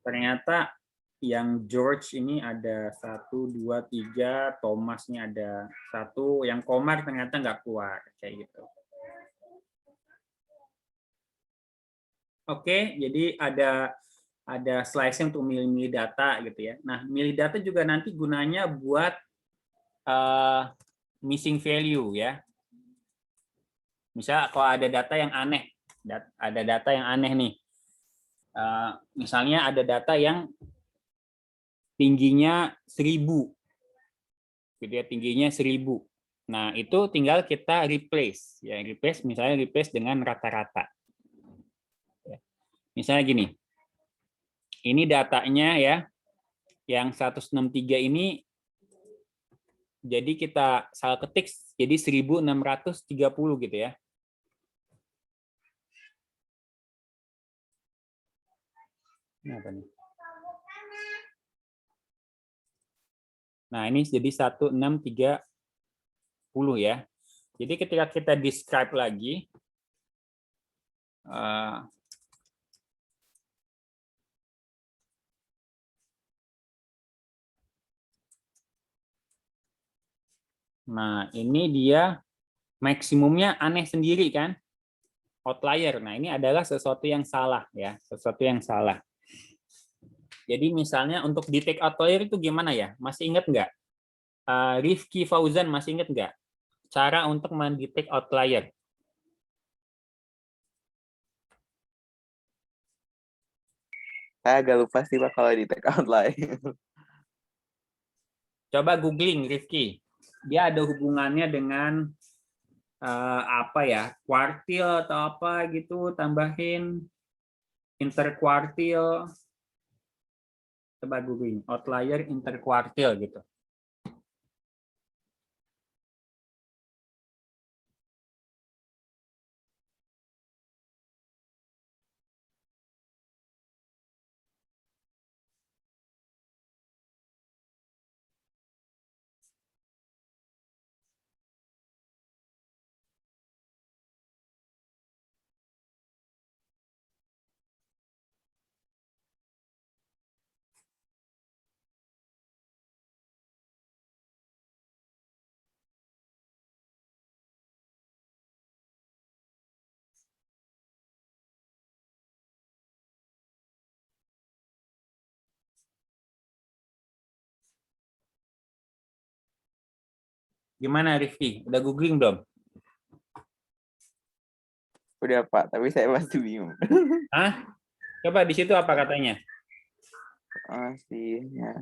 Ternyata yang George ini ada 1, 2, 3, Thomasnya ada 1, yang Komar ternyata nggak keluar kayak gitu. Oke, jadi ada slice untuk milih-milih data gitu ya. Nah, milih data juga nanti gunanya buat missing value ya. Misal kalau ada data yang aneh, ada data yang aneh nih. Misalnya ada data yang tingginya 1000, gitu ya, tingginya 1000. Nah, itu tinggal kita replace, ya misalnya replace dengan rata-rata. Misalnya gini, ini datanya ya, yang 163 ini, jadi kita salah ketik, jadi 1630 gitu ya. Ini apa nih? Nah, ini jadi 1630 ya. Jadi ketika kita describe lagi, nah ini dia maksimumnya aneh sendiri kan, outlier. Nah ini adalah sesuatu yang salah ya, sesuatu yang salah. Jadi misalnya untuk detect outlier itu gimana ya? Masih ingat nggak? Rifki Fauzan masih ingat nggak? Cara untuk mendetek outlier. Saya agak lupa sih Pak kalau di take outlier. Coba googling Rifki. Dia ada hubungannya dengan apa ya? Kuartil atau apa gitu, tambahin interkuartil. Coba googling outlier interkuartil gitu. Gimana Rifki? Udah googling belum? Udah Pak, tapi saya masih bingung. Hah? Coba di situ apa katanya? Masih ya.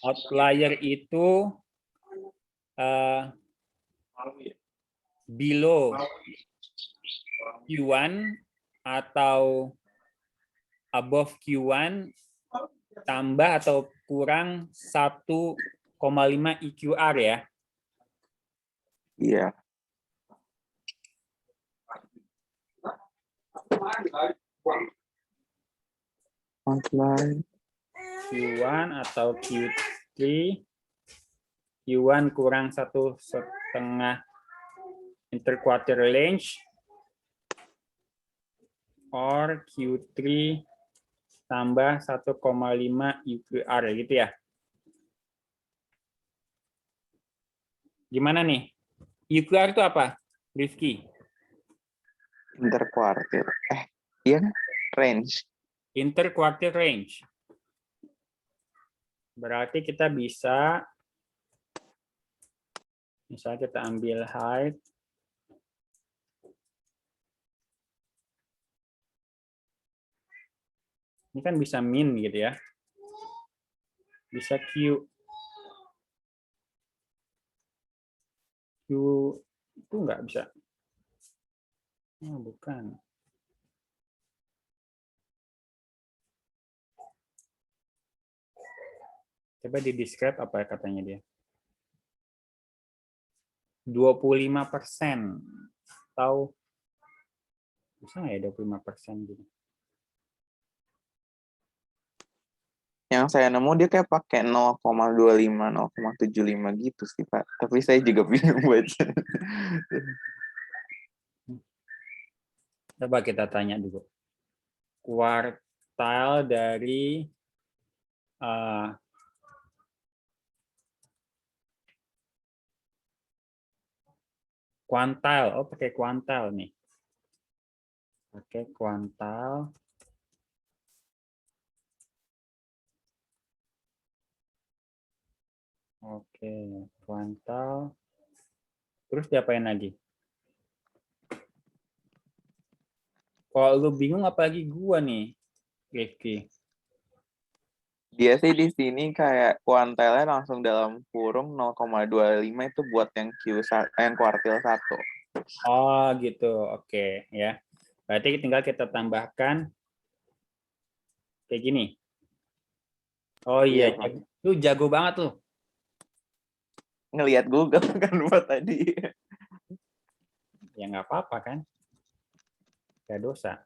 Outlier itu below Q1 atau above Q1 tambah atau kurang 1,5 EQR ya. Iya. Outline. Q1 atau Q3, Q1 kurang 1,5 interquarter range, or Q3 tambah 1,5 EQR gitu ya. Gimana nih? EQR itu apa, Rifki? Interquartile. Iya kan? Range. Interquarter range. Berarti kita bisa, misalnya kita ambil height, ini kan bisa min gitu ya. Bisa Q itu nggak bisa. Oh, bukan. Coba di describe apa ya katanya dia. 25%. Tahu bisa nggak ya 25% gitu. Yang saya nemu dia kayak pakai 0,25, 0,75 gitu sih, Pak. Tapi saya juga bingung baca. Coba kita tanya dulu. Kuartal dari kuantal. Oh, pakai kuantal nih. Pakai kuantal. Oke, kuantal. Terus diapain lagi? Kalau lu bingung apalagi gua nih, Rifki. Dia sih di sini kayak kuantilnya langsung dalam kurung 0,25 itu buat yang kuartil 1. Oh, gitu. Oke, ya. Berarti tinggal kita tambahkan kayak gini. Oh iya, Iya, Pak. lu jago banget tuh. Ngelihat Google kan buat tadi. Ya nggak apa-apa kan. Gak dosa.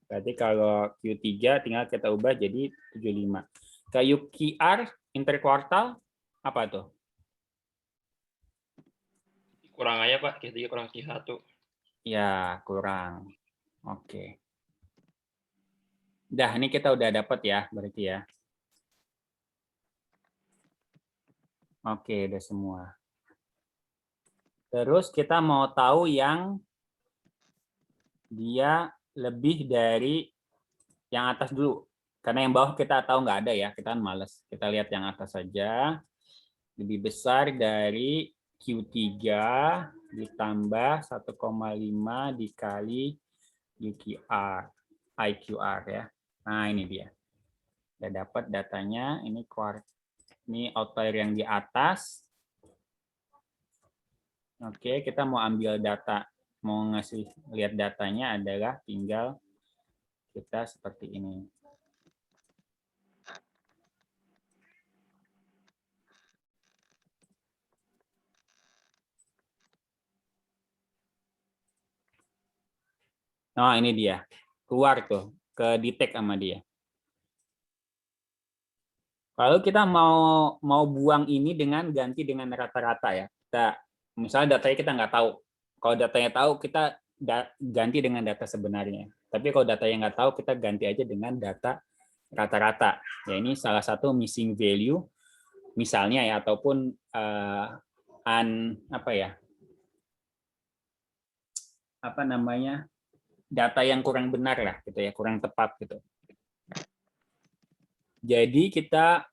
Berarti kalau Q3 tinggal kita ubah jadi 75. Kayak QR interkuartal apa tuh? Kurang aja Pak, Q3 kurang Q1. Ya, kurang. Oke. Dah, ini kita udah dapat ya, berarti ya. Oke, udah semua. Terus kita mau tahu yang dia lebih dari yang atas dulu. Karena yang bawah kita tahu nggak ada ya, kita kan males. Kita lihat yang atas saja. Lebih besar dari Q3 ditambah 1,5 dikali IQR ya. Nah, ini dia. Kita dapat datanya, ini outlier yang di atas. Oke, kita mau ambil data, mau ngasih lihat datanya adalah tinggal kita seperti ini. Nah, ini dia. Keluar tuh, ke detect sama dia. Kalau kita mau buang ini dengan ganti dengan rata-rata ya. Kita misalnya datanya kita nggak tahu. Kalau datanya tahu kita ganti dengan data sebenarnya. Tapi kalau datanya nggak tahu kita ganti aja dengan data rata-rata. Ya ini salah satu missing value misalnya ya ataupun data yang kurang benar lah gitu ya, kurang tepat gitu. Jadi kita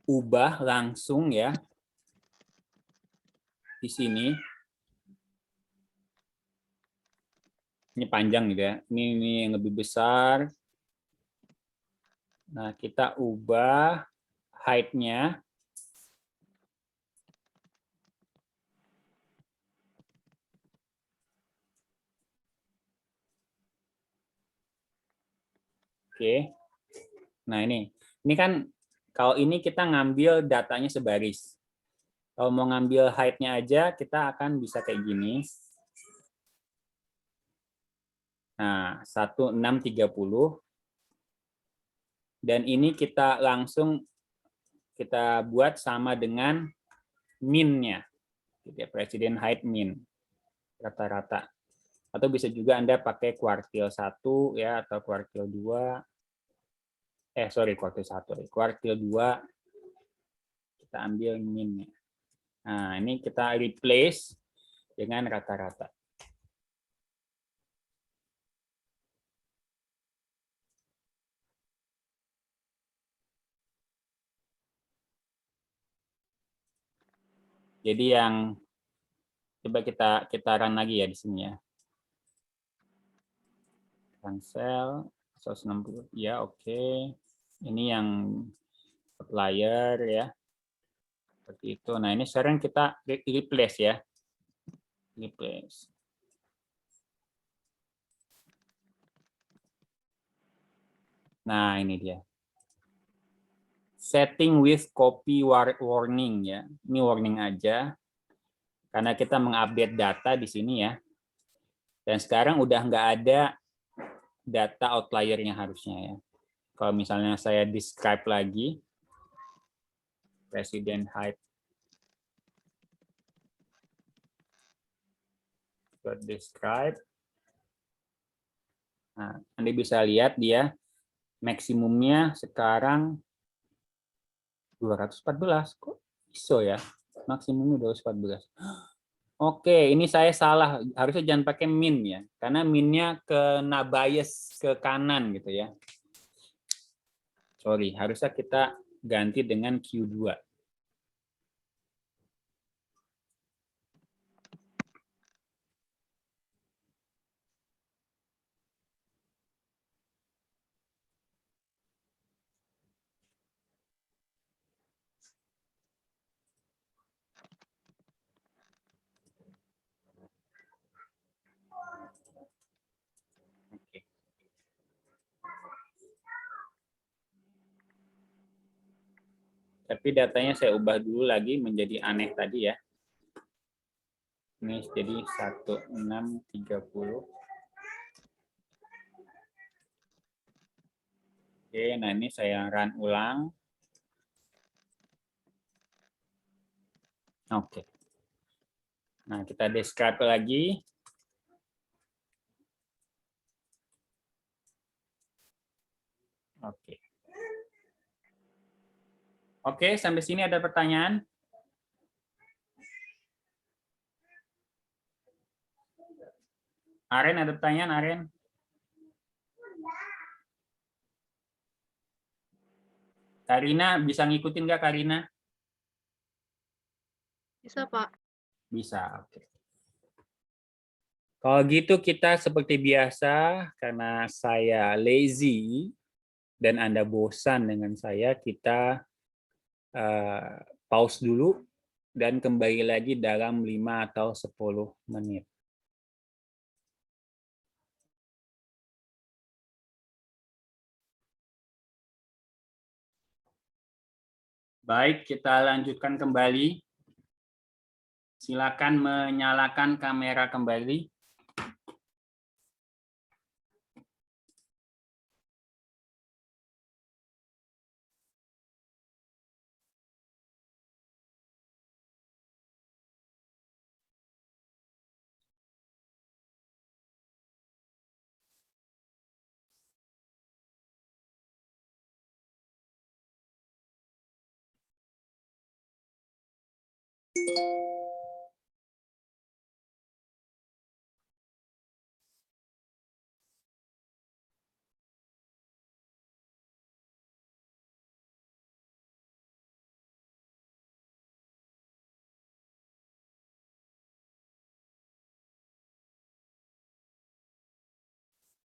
ubah langsung ya di sini. Ini panjang gitu ya. Ini yang lebih besar. Nah, kita ubah height-nya. Oke. Nah, ini kan kalau ini kita ngambil datanya sebaris. Kalau mau ngambil height-nya aja, kita akan bisa kayak gini. Nah, 1630. Dan ini kita langsung kita buat sama dengan min-nya. Presiden height min. Rata-rata. Atau bisa juga Anda pakai kuartil 1 ya, atau kuartil 2. Kuartil 1. Kuartil 2. Kita ambil min-nya. Nah, ini kita replace dengan rata-rata. Jadi yang coba kita run lagi ya di sini ya. Cancel 160 ya, oke. Ini yang outlier ya. Seperti itu. Nah, ini sekarang kita replace ya. Replace. Nah, ini dia. Setting with copy warning ya. Ini warning aja. Karena kita mengupdate data di sini ya. Dan sekarang udah nggak ada data outlier-nya harusnya ya. Kalau misalnya saya describe lagi. Presiden height. Describe. Nah, Anda bisa lihat dia maksimumnya sekarang 214. Kok ISO ya? Maksimumnya 214. Oke, ini saya salah. Harusnya jangan pakai min ya. Karena minnya kena bias ke kanan gitu ya. Sorry, harusnya kita ganti dengan Q2. Oke. Tapi datanya saya ubah dulu lagi menjadi aneh tadi ya. Ini jadi 1630. Oke, nah ini saya run ulang. Oke. Nah, kita describe lagi. Oke. Oke, sampai sini ada pertanyaan? Aren, ada pertanyaan, Aren? Karina, bisa ngikutin nggak, Karina? Bisa, Pak. Bisa, oke. Kalau gitu kita seperti biasa, karena saya lazy dan Anda bosan dengan saya, kita pause dulu dan kembali lagi dalam 5 atau 10 menit. Baik, kita lanjutkan kembali. Silakan menyalakan kamera kembali.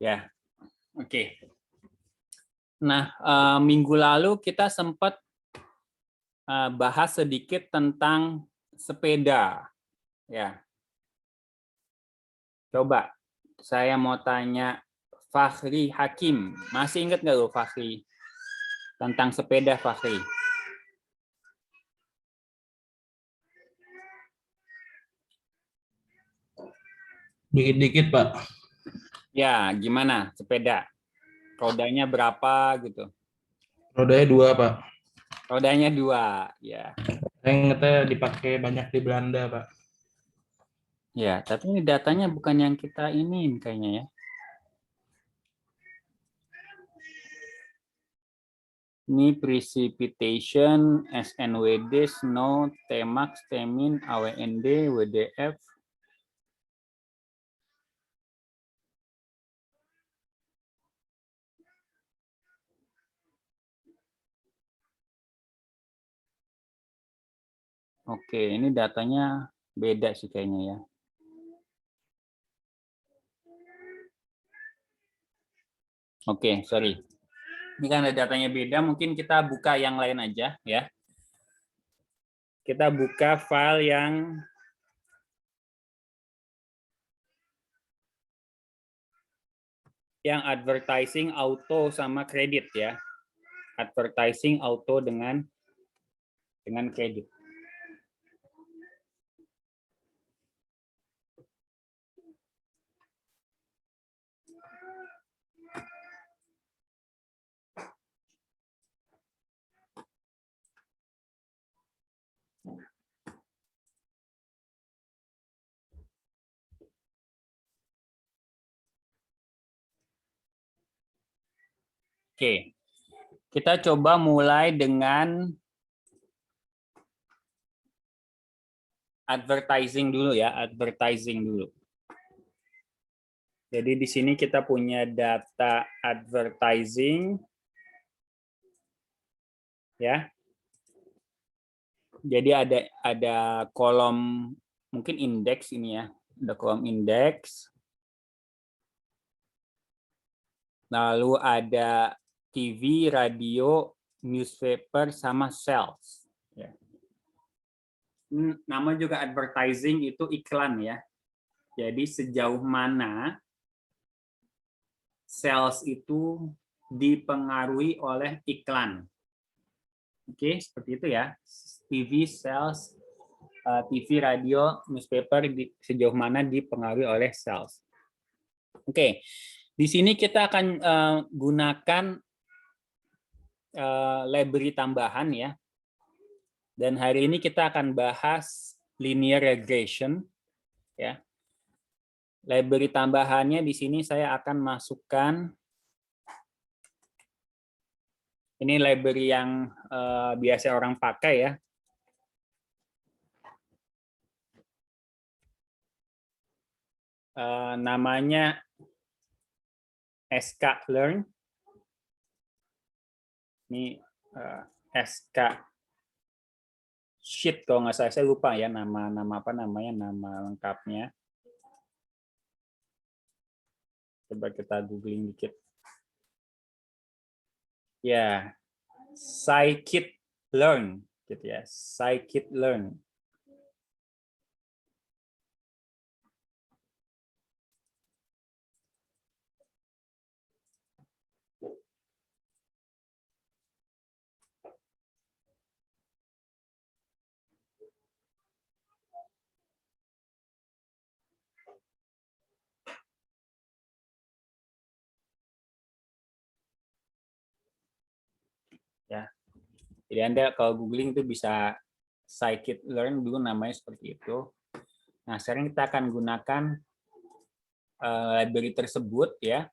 Ya, oke. Nah, minggu lalu kita sempat bahas sedikit tentang sepeda. Ya. Coba, saya mau tanya Fahri Hakim. Masih ingat nggak lo Fahri? Tentang sepeda Fahri. Dikit-dikit, Pak. Ya, gimana sepeda? Rodanya berapa gitu? Rodanya 2, Pak. Rodanya 2, ya. Saya ingetnya dipakai banyak di Belanda, Pak. Ya, tapi ini datanya bukan yang kita iniin kayaknya ya. Ini precipitation, SNWD, snow, Tmax, Tmin, AWND, WDF. Oke, ini datanya beda sih kayaknya ya. Oke, sorry. Ini kan datanya beda, mungkin kita buka yang lain aja ya. Kita buka file yang advertising auto sama kredit ya. Advertising auto dengan kredit. Oke, kita coba mulai dengan advertising dulu ya, advertising dulu. Jadi di sini kita punya data advertising, ya. Jadi ada kolom mungkin indeks ini ya, ada kolom indeks. Lalu ada TV, radio, newspaper, sama sales. Ya. Nama juga advertising itu iklan ya. Jadi sejauh mana sales itu dipengaruhi oleh iklan. Oke, seperti itu ya. TV, sales, TV, radio, newspaper, sejauh mana dipengaruhi oleh sales. Oke, di sini kita akan gunakan library tambahan ya. Dan hari ini kita akan bahas linear regression ya. Library tambahannya di sini saya akan masukkan ini library yang biasa orang pakai ya. Namanya sklearn. Ini SK Sheet kalau nggak salah, saya lupa ya nama apa namanya, nama lengkapnya. Coba kita googling dikit. Ya, scikit-learn gitu ya, scikit-learn. Ya. Jadi Anda kalau googling itu bisa scikit-learn dulu namanya seperti itu. Nah, sekarang kita akan gunakan library tersebut ya.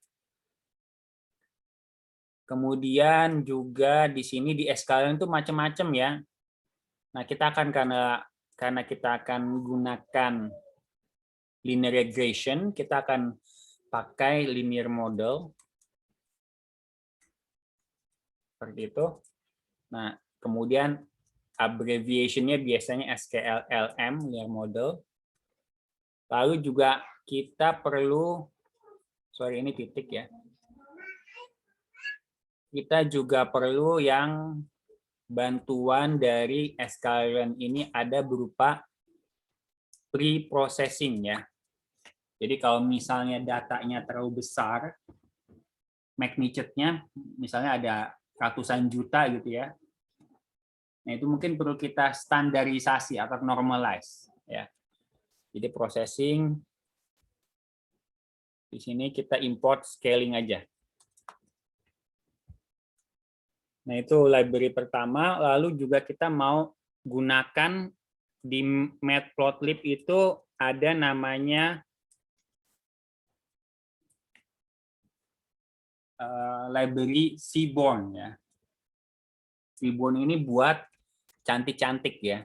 Kemudian juga di sini di sklearn itu macam-macam ya. Nah, kita akan karena kita akan gunakan linear regression, kita akan pakai linear model. Seperti itu. Nah, kemudian abbreviation-nya biasanya SKLLM, linear model. Lalu juga kita perlu, sorry ini titik ya. Kita juga perlu yang bantuan dari sklearn ini ada berupa pre-processing ya. Jadi kalau misalnya datanya terlalu besar, magnitude-nya misalnya ada ratusan juta gitu ya. Nah, itu mungkin perlu kita standarisasi atau normalize ya. Jadi processing di sini kita import scaling aja. Nah, itu library pertama, lalu juga kita mau gunakan di matplotlib itu ada namanya library Seaborn ya. Seaborn ini buat cantik-cantik ya.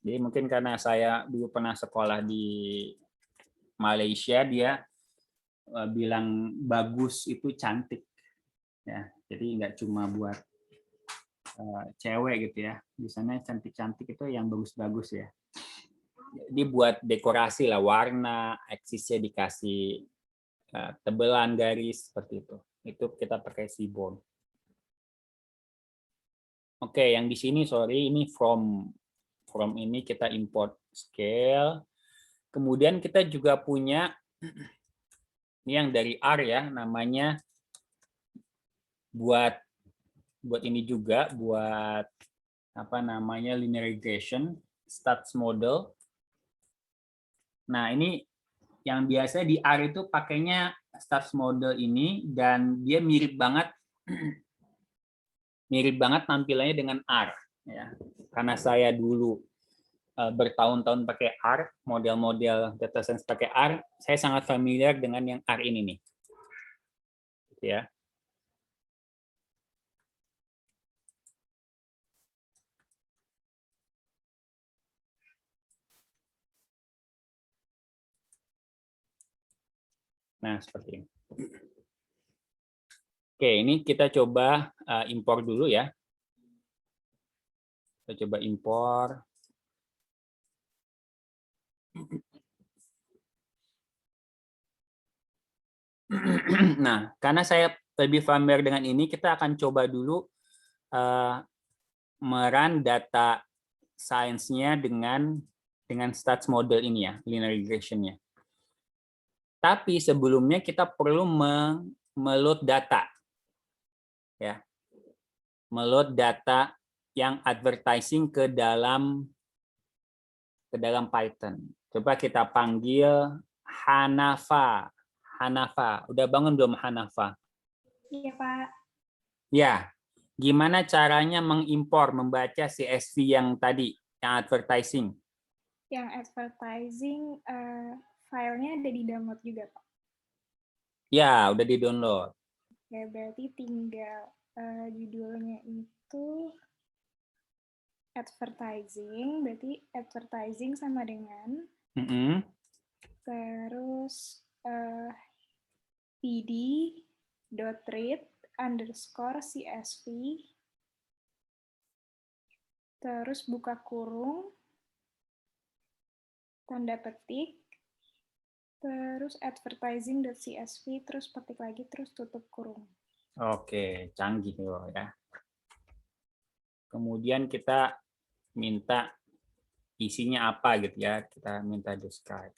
Jadi mungkin karena saya dulu pernah sekolah di Malaysia, dia bilang bagus itu cantik ya. Jadi nggak cuma buat cewek gitu ya. Biasanya cantik-cantik itu yang bagus-bagus ya. Jadi buat dekorasi lah, warna, aksisnya dikasih tebelan garis seperti itu. Itu kita pakai Seaborn. Oke, yang di sini sorry ini from ini kita import scale. Kemudian kita juga punya ini yang dari R ya, namanya buat ini juga buat apa namanya linear regression stats model. Nah, ini yang biasa di R itu pakainya stats model ini dan dia mirip banget tampilannya dengan R ya. Karena saya dulu bertahun-tahun pakai R, model-model data science pakai R, saya sangat familiar dengan yang R ini nih. Gitu ya. Nah, seperti ini. Oke, ini kita coba impor dulu ya. Kita coba impor. Nah, karena saya lebih familiar dengan ini, kita akan coba dulu merun data science-nya dengan stats model ini ya, linear regression-nya. Tapi sebelumnya kita perlu meload data. Ya. Meload data yang advertising ke dalam Python. Coba kita panggil Hanafa. Hanafa, udah bangun belum Hanafa? Iya, Pak. Ya, gimana caranya mengimpor, membaca CSV yang tadi, yang advertising? Yang advertising filenya ada di download juga, Pak. Ya, udah di-download. Ya, berarti tinggal judulnya itu advertising, berarti advertising sama dengan terus pd.read_csv terus buka kurung tanda petik terus advertising.csv terus petik lagi terus tutup kurung. Oke, canggih loh ya. Kemudian kita minta isinya apa gitu ya, kita minta describe.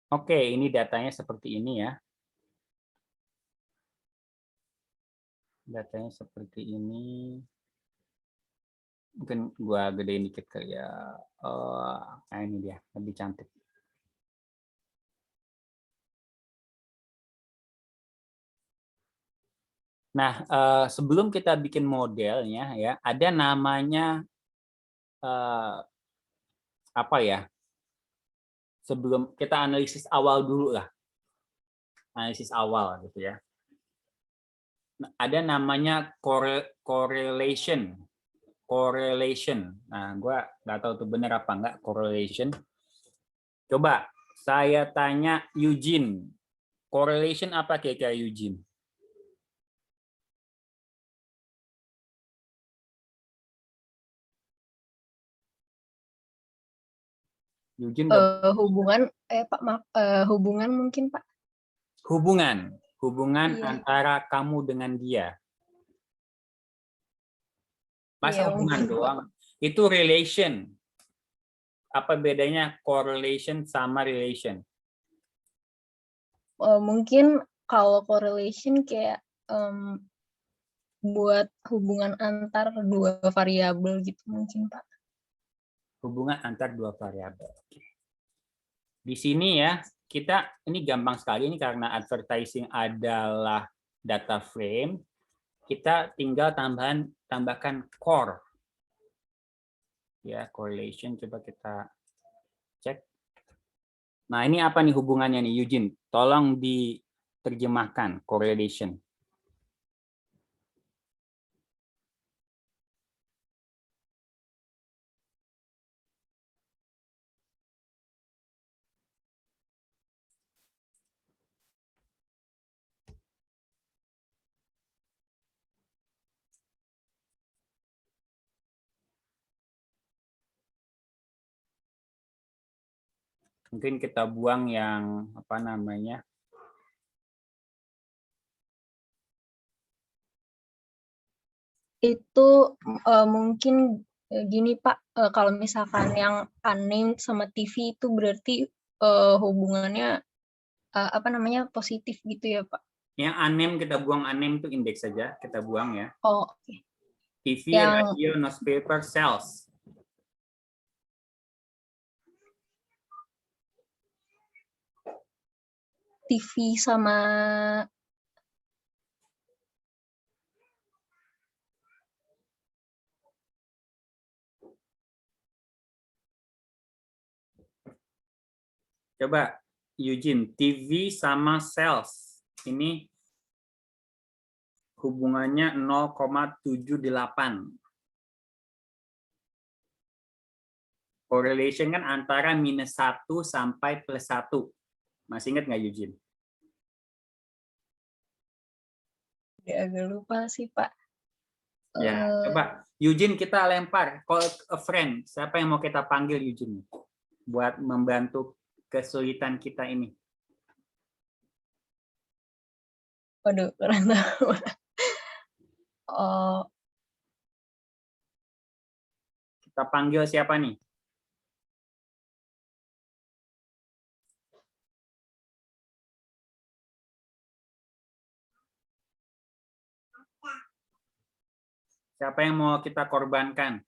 Oke, ini datanya seperti ini ya. Datanya seperti ini. Mungkin gua gedein dikit kali ya. Nah ini dia, lebih cantik. Nah, sebelum kita bikin modelnya ya, ada namanya apa ya? Sebelum kita analisis awal dulu lah. Analisis awal gitu ya. Ada namanya correlation. Nah, gua nggak tahu tuh benar apa enggak correlation. Coba saya tanya Eugene, correlation apa kira-kira Eugene? Eugene Hubungan, Pak, maaf, hubungan mungkin, Pak. hubungan Iya. antara kamu dengan dia. Masa Iya, hubungan mungkin, Pak. doang? Itu relation. Apa bedanya correlation sama relation? Mungkin kalau correlation kayak buat hubungan antar dua variabel gitu mungkin, Pak. Hubungan antar dua variabel. Di sini ya, kita ini gampang sekali ini karena advertising adalah data frame, kita tinggal tambahkan core. Ya, correlation coba kita cek. Nah, ini apa nih hubungannya nih Eugene? Tolong diterjemahkan correlation. Mungkin kita buang yang apa namanya? Itu mungkin gini Pak, kalau misalkan yang unnamed sama TV itu berarti hubungannya apa namanya positif gitu ya Pak? Yang unnamed kita buang, unnamed itu indeks saja, kita buang ya. Oh, oke. TV, Yang radio, newspaper, sales. TV sama Coba Eugene, TV sama sales. Ini hubungannya 0,78. Correlation kan antara -1 sampai +1. Masih ingat nggak Eugene? agak lupa sih Pak. Ya, coba Eugene kita lempar, call a friend. Siapa yang mau kita panggil Eugene? Buat membantu kesulitan kita ini. Waduh, kurang tahu. Oh, Kita panggil siapa nih? Siapa yang mau kita korbankan?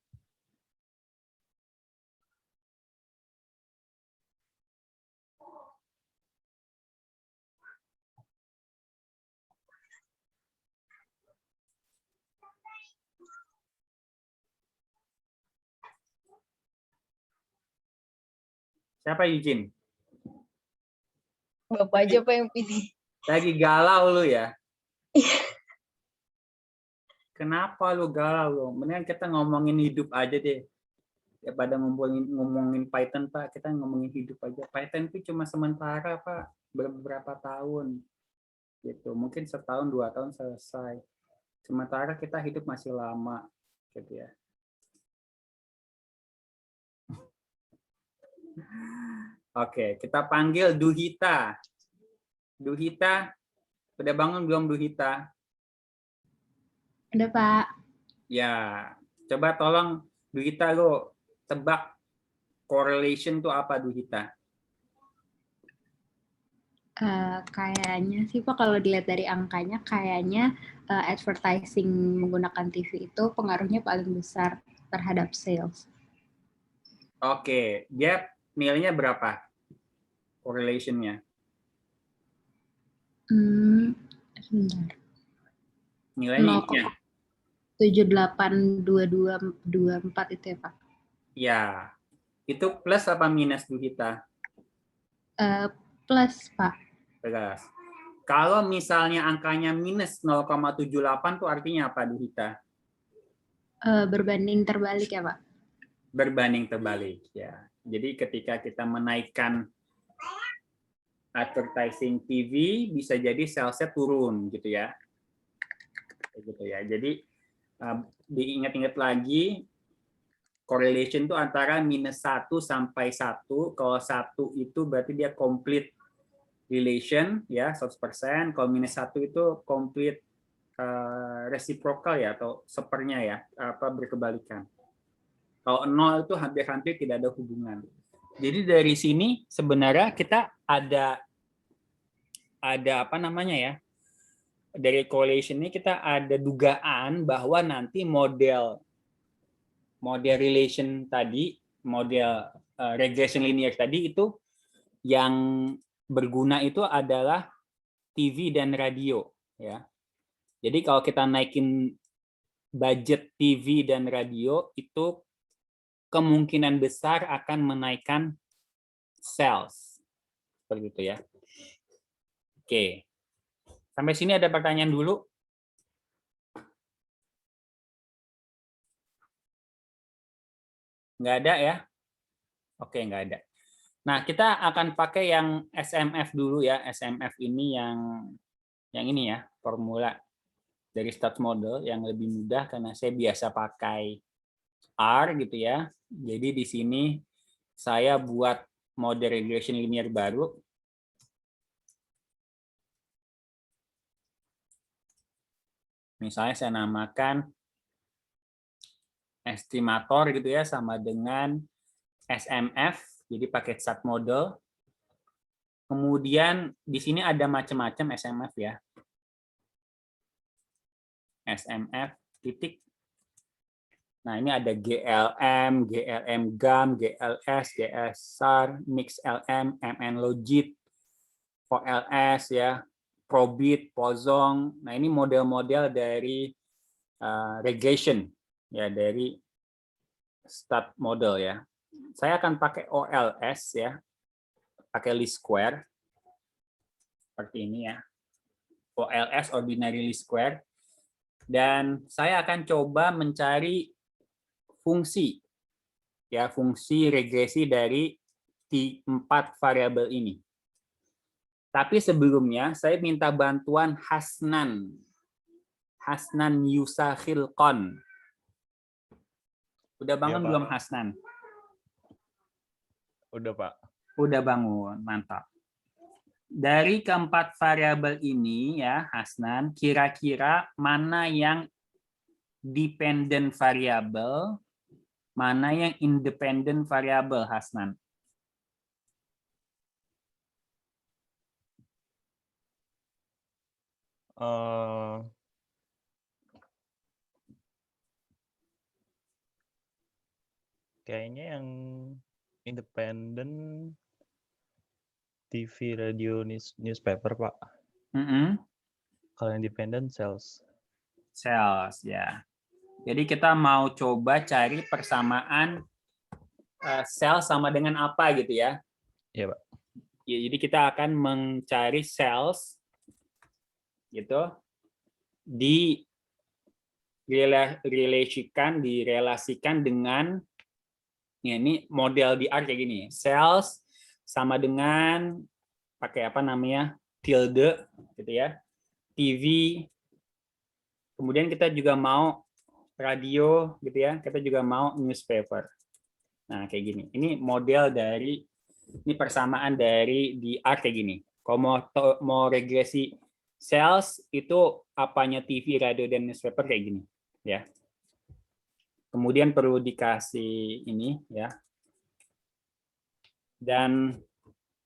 Siapa Eugene? Bapak aja Pak yang pilih. Lagi galau lu ya? Kenapa lu galau lu? Mendingan kita ngomongin hidup aja deh. Daripada ngomongin Python, Pak, kita ngomongin hidup aja. Python itu cuma sementara, Pak. Beberapa tahun. Gitu. Mungkin setahun, 2 tahun selesai. Sementara kita hidup masih lama. Gitu ya. Oke, kita panggil Duhita. Duhita, udah bangun belum Duhita? Ada, Pak. Ya, coba tolong Duhita lo tebak correlation itu apa Duhita? Kayaknya sih Pak, kalau dilihat dari angkanya, kayaknya advertising menggunakan TV itu pengaruhnya paling besar terhadap sales. Oke, dia nilainya berapa? Correlation-nya? Sebentar. Nilainya ini. 782224 itu ya Pak? Ya, itu plus apa minus Duhita? Plus Pak. Plus. Kalau misalnya angkanya minus 0,78 itu artinya apa Duhita? Berbanding terbalik ya Pak? Berbanding terbalik ya. Jadi ketika kita menaikkan advertising TV bisa jadi salesnya turun gitu ya. Gitu ya. Jadi diingat-ingat lagi correlation itu antara -1 sampai 1. Kalau 1 itu berarti dia complete relation ya 100%. Kalau -1 itu complete reciprocal ya atau sepernya ya, apa berkebalikan. Kalau 0 itu hampir-hampir tidak ada hubungan. Jadi dari sini sebenarnya kita ada apa namanya ya? Dari correlation ini kita ada dugaan bahwa nanti model relation tadi, model regression linear tadi itu yang berguna itu adalah TV dan radio, ya. Jadi kalau kita naikin budget TV dan radio itu kemungkinan besar akan menaikkan sales. Seperti itu ya. Oke. Sampai sini ada pertanyaan dulu? Nggak ada ya? Oke, nggak ada. Nah, kita akan pakai yang SMF dulu ya. SMF ini yang ini ya, formula dari stats model yang lebih mudah karena saya biasa pakai R gitu ya. Jadi di sini saya buat model regression linear baru. Misalnya saya namakan estimator gitu ya, sama dengan SMF, jadi pakai stat model. Kemudian di sini ada macam-macam SMF ya. SMF titik. Nah, ini ada GLM, GLM GAM, GLS, GLS SAR, Mix LM, MN Logit, OLS ya, Probit, Pozong. Nah, ini model-model dari regression ya, dari stat model ya. Saya akan pakai OLS ya, pakai least square seperti ini ya. OLS ordinary least square, dan saya akan coba mencari fungsi ya, fungsi regresi dari 4 variabel ini. Tapi sebelumnya saya minta bantuan Hasnan Yusakhilkon. Udah bangun belum Hasnan? Udah, Pak. Udah bangun, mantap. Dari keempat variabel ini ya, Hasnan, kira-kira mana yang dependent variabel, mana yang independent variabel, Hasnan? Kayaknya yang independen TV, radio, newspaper, Pak. Kalau yang independen sales. Sales ya. Jadi kita mau coba cari persamaan sales sama dengan apa gitu ya. Iya, Pak. Ya, jadi kita akan mencari sales gitu direlasikan dengan ya, ini model di R kayak gini. Sales sama dengan pakai apa namanya? Tilde gitu ya. TV, kemudian kita juga mau radio gitu ya. Kita juga mau newspaper. Nah, kayak gini. Ini model dari ini persamaan dari di R kayak gini. Kalau mau regresi sales itu apanya TV, radio, dan newspaper kayak gini ya. Kemudian perlu dikasih ini ya. Dan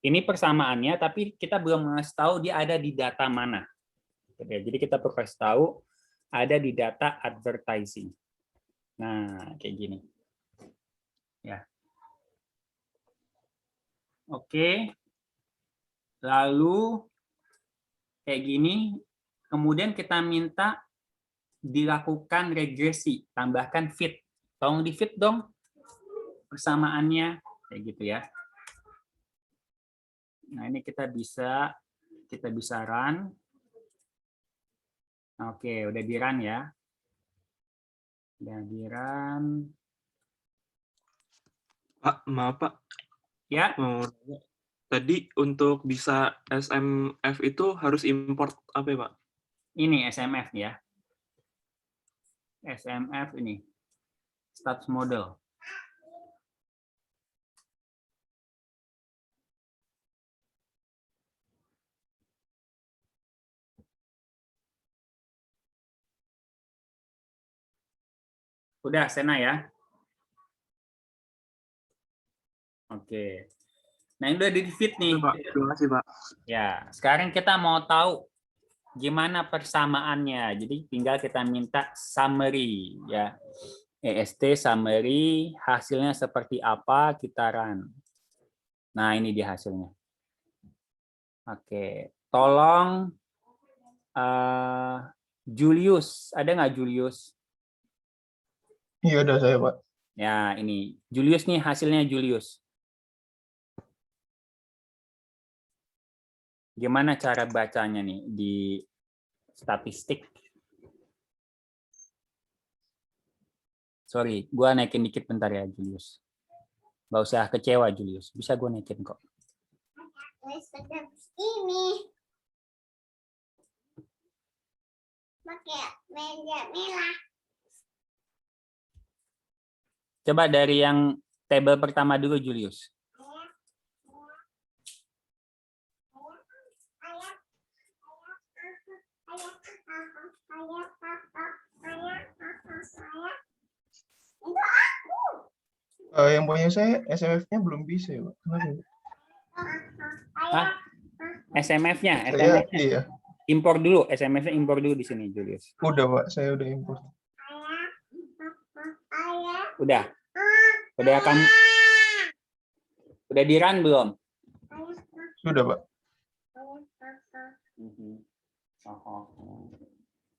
ini persamaannya, tapi kita belum ngasih tahu dia ada di data mana. Jadi kita perlu kasih tahu ada di data advertising. Nah, kayak gini. Ya. Oke. Lalu kayak gini, kemudian kita minta dilakukan regresi, tambahkan fit. Tolong di fit dong persamaannya, kayak gitu ya. Nah, ini kita bisa run. Oke, udah di run ya. Udah di run. Pak, maaf Pak. Ya. Tadi untuk bisa SMF itu harus import apa ya, Pak? Ini SMF ya. SMF ini. Stats model. Udah, Sena ya. Oke. Nah, ini udah di fit nih. Pak, terima kasih, Pak. Ya, sekarang kita mau tahu gimana persamaannya. Jadi tinggal kita minta summary ya. EST summary, hasilnya seperti apa, kita run. Nah, ini dia hasilnya. Oke, tolong Julius, ada nggak Julius? Iya, ada saya, Pak. Ya, ini Julius nih hasilnya Julius. Gimana cara bacanya nih di statistik? Sorry, gua naikin dikit bentar ya Julius. Nggak usah kecewa Julius, bisa gua naikin kok. Ini pakai meja merah. Coba dari yang tabel pertama dulu Julius. Yang punya saya SMF-nya belum bisa ya, Pak. Kenapa? Hah? SMF-nya, Saya, iya. Impor dulu, SMF-nya impor dulu di sini, Julius. Udah, Pak. Saya udah import. Udah kamu udah di-run belum? Sudah, Pak.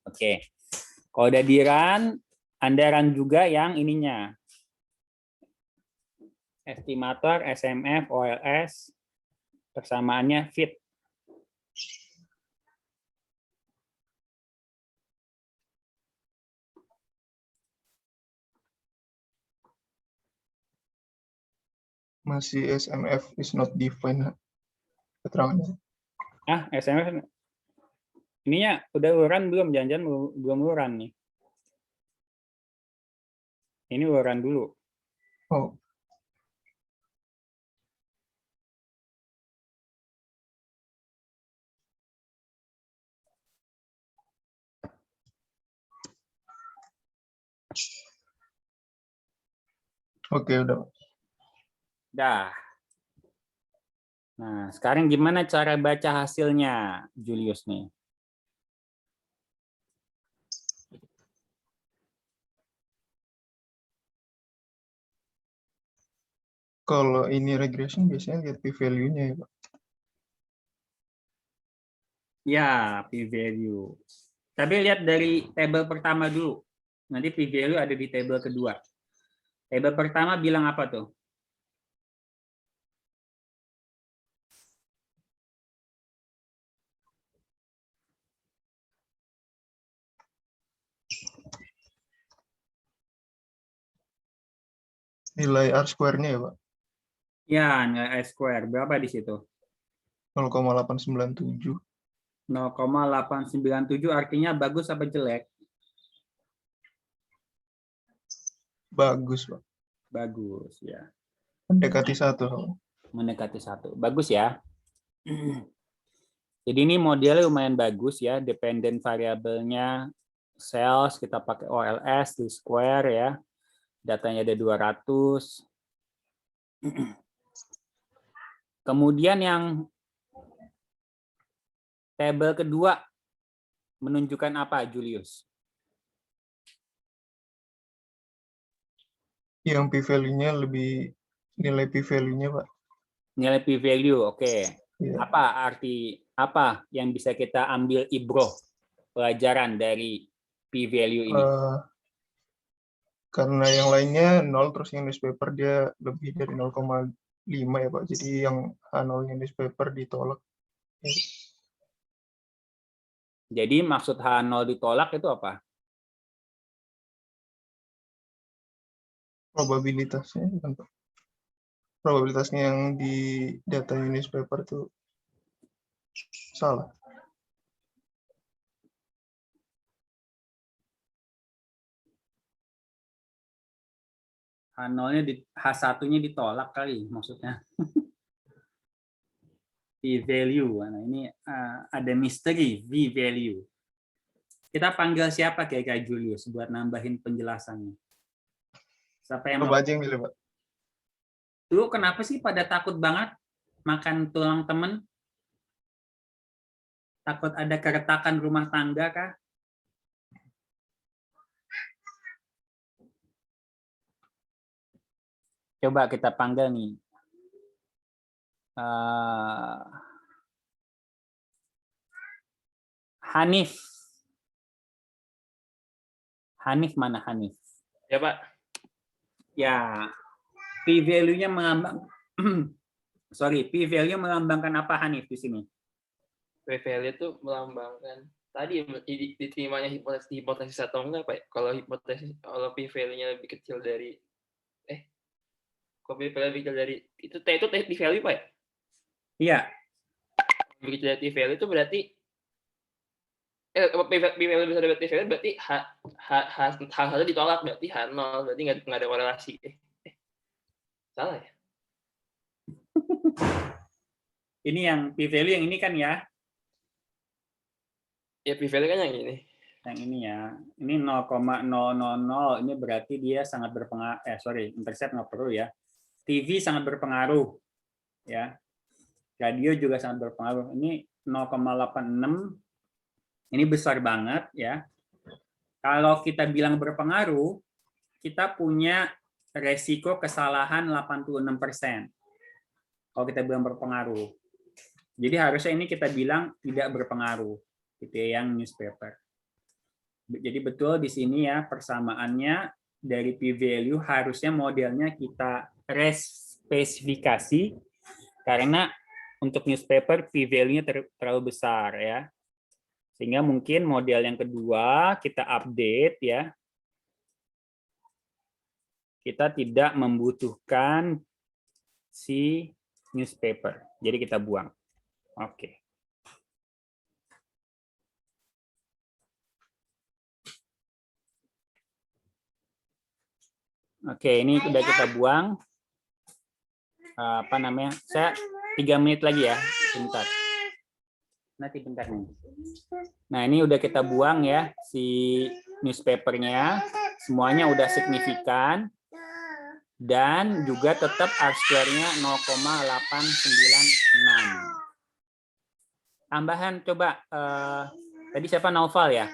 Oke. Kalau udah di-run, Anda run juga yang ininya. Estimator, SMF, OLS, persamaannya fit. Masih SMF is not defined keterangannya. SMF ininya udah run belum? Jangan-jangan belum run nih. Ini run dulu. Oh. Oke, udah. Dah. Nah, sekarang gimana cara baca hasilnya, Julius nih? Kalau ini regression biasanya lihat p-value-nya ya, Pak. Ya, p-value. Tapi lihat dari tabel pertama dulu. Nanti p-value ada di tabel kedua. Tabel pertama bilang apa tuh? Nilai R-square-nya ya, Pak? Ya, nilai R-square. Berapa di situ? 0,897. 0,897 artinya bagus apa jelek? Bagus, Pak. Bagus, ya. Mendekati 1. Mendekati 1. Bagus ya. Jadi ini modelnya lumayan bagus ya. Dependent variabelnya sales, kita pakai OLS di square ya. Datanya ada 200. Kemudian yang tabel kedua menunjukkan apa, Julius? Yang p-value-nya lebih, nilai p-value-nya, Pak. Nilai p-value, oke. Iya. Apa yang bisa kita ambil ibroh pelajaran dari p-value ini? Karena yang lainnya 0, terus yang newspaper dia lebih dari 0,5 ya, Pak. Jadi yang H0-nya newspaper ditolak. Jadi maksud H0 ditolak itu apa? Probabilitasnya, kan, Pak. Probabilitasnya yang di data newspaper itu salah. H1-nya ditolak kali maksudnya. P-value. Nah, ini ada misteri V-value. Kita panggil siapa kayak Julius buat nambahin penjelasannya? Siapa yang Coba aja yang milih, Pak. Lu kenapa sih pada takut banget makan tulang temen? Takut ada keretakan rumah tangga kah? Coba kita panggil nih. Hanif. Hanif mana Hanif? Ya, Pak. Ya, p-value-nya mengambang p-value melambangkan apa Hanif di sini? P-value itu melambangkan tadi diterimanya hipotesis atau enggak, Pak? Kalau p-value-nya lebih kecil dari kalau p-value lebih kecil dari itu p-value, Pak? Iya. Lebih kecil dari p-value itu berarti p-value besar dari p-value berarti H1 ditolak, berarti H0, berarti nggak ada korelasi. Salah ya? Ini yang p-value yang ini kan ya? Ya, p-value kan yang ini. Yang ini ya. Ini 0,000, ini berarti dia sangat berpengaruh. Intercept nggak perlu ya. TV sangat berpengaruh. Ya. Radio juga sangat berpengaruh. Ini 0,86. Ini besar banget ya. Kalau kita bilang berpengaruh, kita punya resiko kesalahan 86%. Kalau kita bilang berpengaruh. Jadi harusnya ini kita bilang tidak berpengaruh. Gitu ya, yang newspaper. Jadi betul di sini ya persamaannya dari p-value harusnya modelnya kita respesifikasi karena untuk newspaper p-value-nya terlalu besar ya. Sehingga mungkin model yang kedua kita update ya. Kita tidak membutuhkan si newspaper. Jadi kita buang. Oke. Oke, ini udah kita buang. Apa namanya? Saya 3 menit lagi ya, bentar. Nanti bentar nih. Nah, ini udah kita buang ya si newspapernya. Semuanya udah signifikan. Dan juga tetap R-square-nya 0,896. Tambahan coba. Tadi siapa Naufal ya?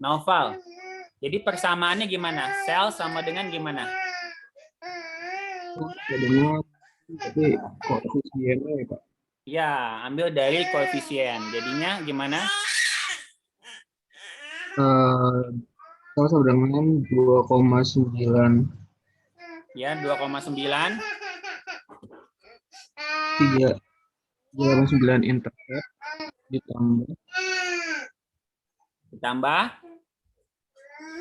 Naufal. Jadi persamaannya gimana? Sel sama dengan gimana? Tapi koefisiennya ya, Pak. Ya, ambil dari koefisien. Jadinya gimana? Sama dengan 2,9. Ya, 2,9. 3,9 intercept ditambah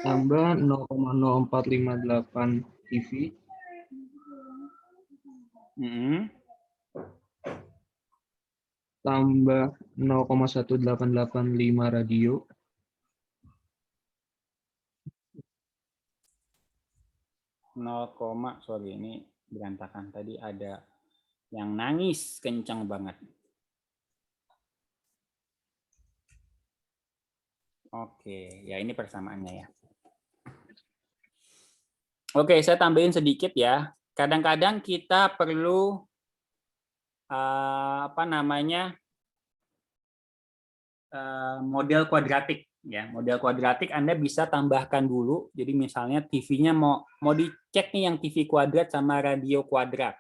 0,0458 TV tambah 0,1885 radio sorry ini berantakan tadi ada yang nangis kencang banget. Oke, ya ini persamaannya ya. Oke, saya tambahin sedikit ya. Kadang-kadang kita perlu model kuadratik ya. Model kuadratik Anda bisa tambahkan dulu. Jadi misalnya TV-nya mau dicek nih yang TV kuadrat sama radio kuadrat.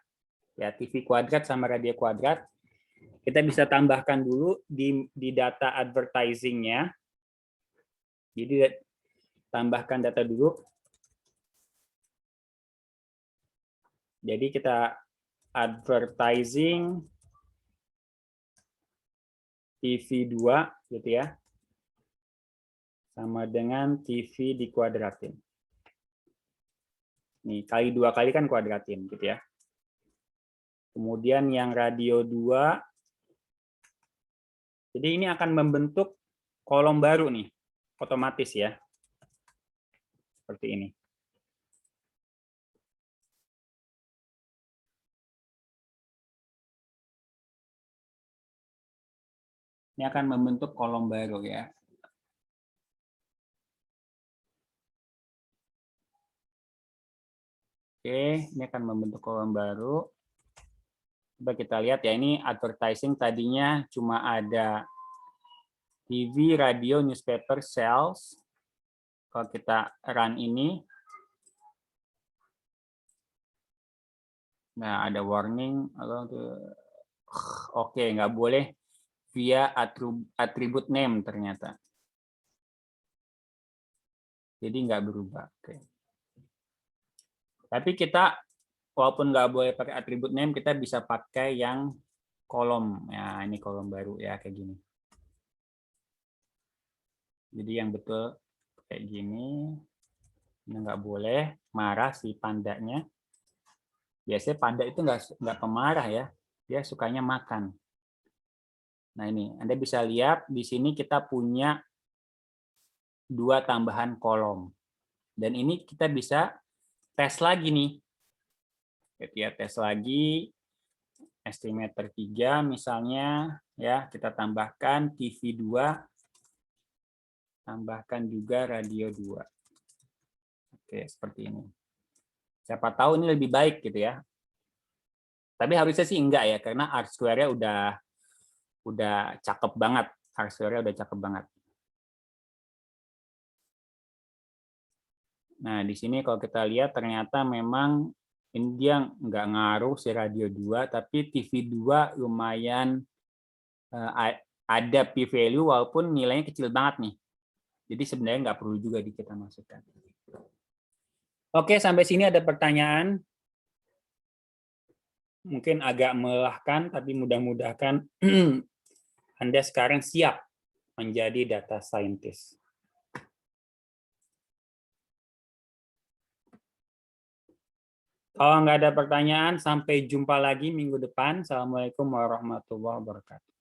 Ya, TV kuadrat sama radio kuadrat. Kita bisa tambahkan dulu di data advertising-nya. Jadi tambahkan data dulu. Jadi kita advertising TV 2 gitu ya. Sama dengan TV dikuadratin. Nih, kali 2 kali kan kuadratin gitu ya. Kemudian yang radio 2. Jadi ini akan membentuk kolom baru nih, otomatis ya. Seperti ini. Ini akan membentuk kolom baru ya. Oke, ini akan membentuk kolom baru. Coba kita lihat ya, ini advertising tadinya cuma ada TV, radio, newspaper, sales. Kalau kita run ini, nah ada warning. Oke, nggak boleh via attribute name ternyata. Jadi nggak berubah. Oke. Tapi kita walaupun nggak boleh pakai attribute name, kita bisa pakai yang kolom. Ya, ini kolom baru ya kayak gini. Jadi yang betul kayak gini. Ini nggak boleh marah si pandanya. Biasanya panda itu nggak pemarah ya. Dia sukanya makan. Nah ini, Anda bisa lihat di sini kita punya 2 tambahan kolom. Dan ini kita bisa tes lagi nih. Ya, tes lagi estimator 3 misalnya ya, kita tambahkan TV 2, tambahkan juga radio 2. Oke, seperti ini. Siapa tahu ini lebih baik gitu ya. Tapi harusnya sih enggak ya, karena R-square-nya udah cakep banget. R-square-nya udah cakep banget. Nah, di sini kalau kita lihat ternyata memang ini dia nggak ngaruh si radio 2, tapi TV 2 lumayan ada p-value walaupun nilainya kecil banget nih. Jadi sebenarnya nggak perlu juga kita masukkan. Oke, sampai sini ada pertanyaan. Mungkin agak melelahkan, tapi mudah-mudahan Anda sekarang siap menjadi data scientist. Kalau nggak ada pertanyaan, sampai jumpa lagi minggu depan. Assalamualaikum warahmatullahi wabarakatuh.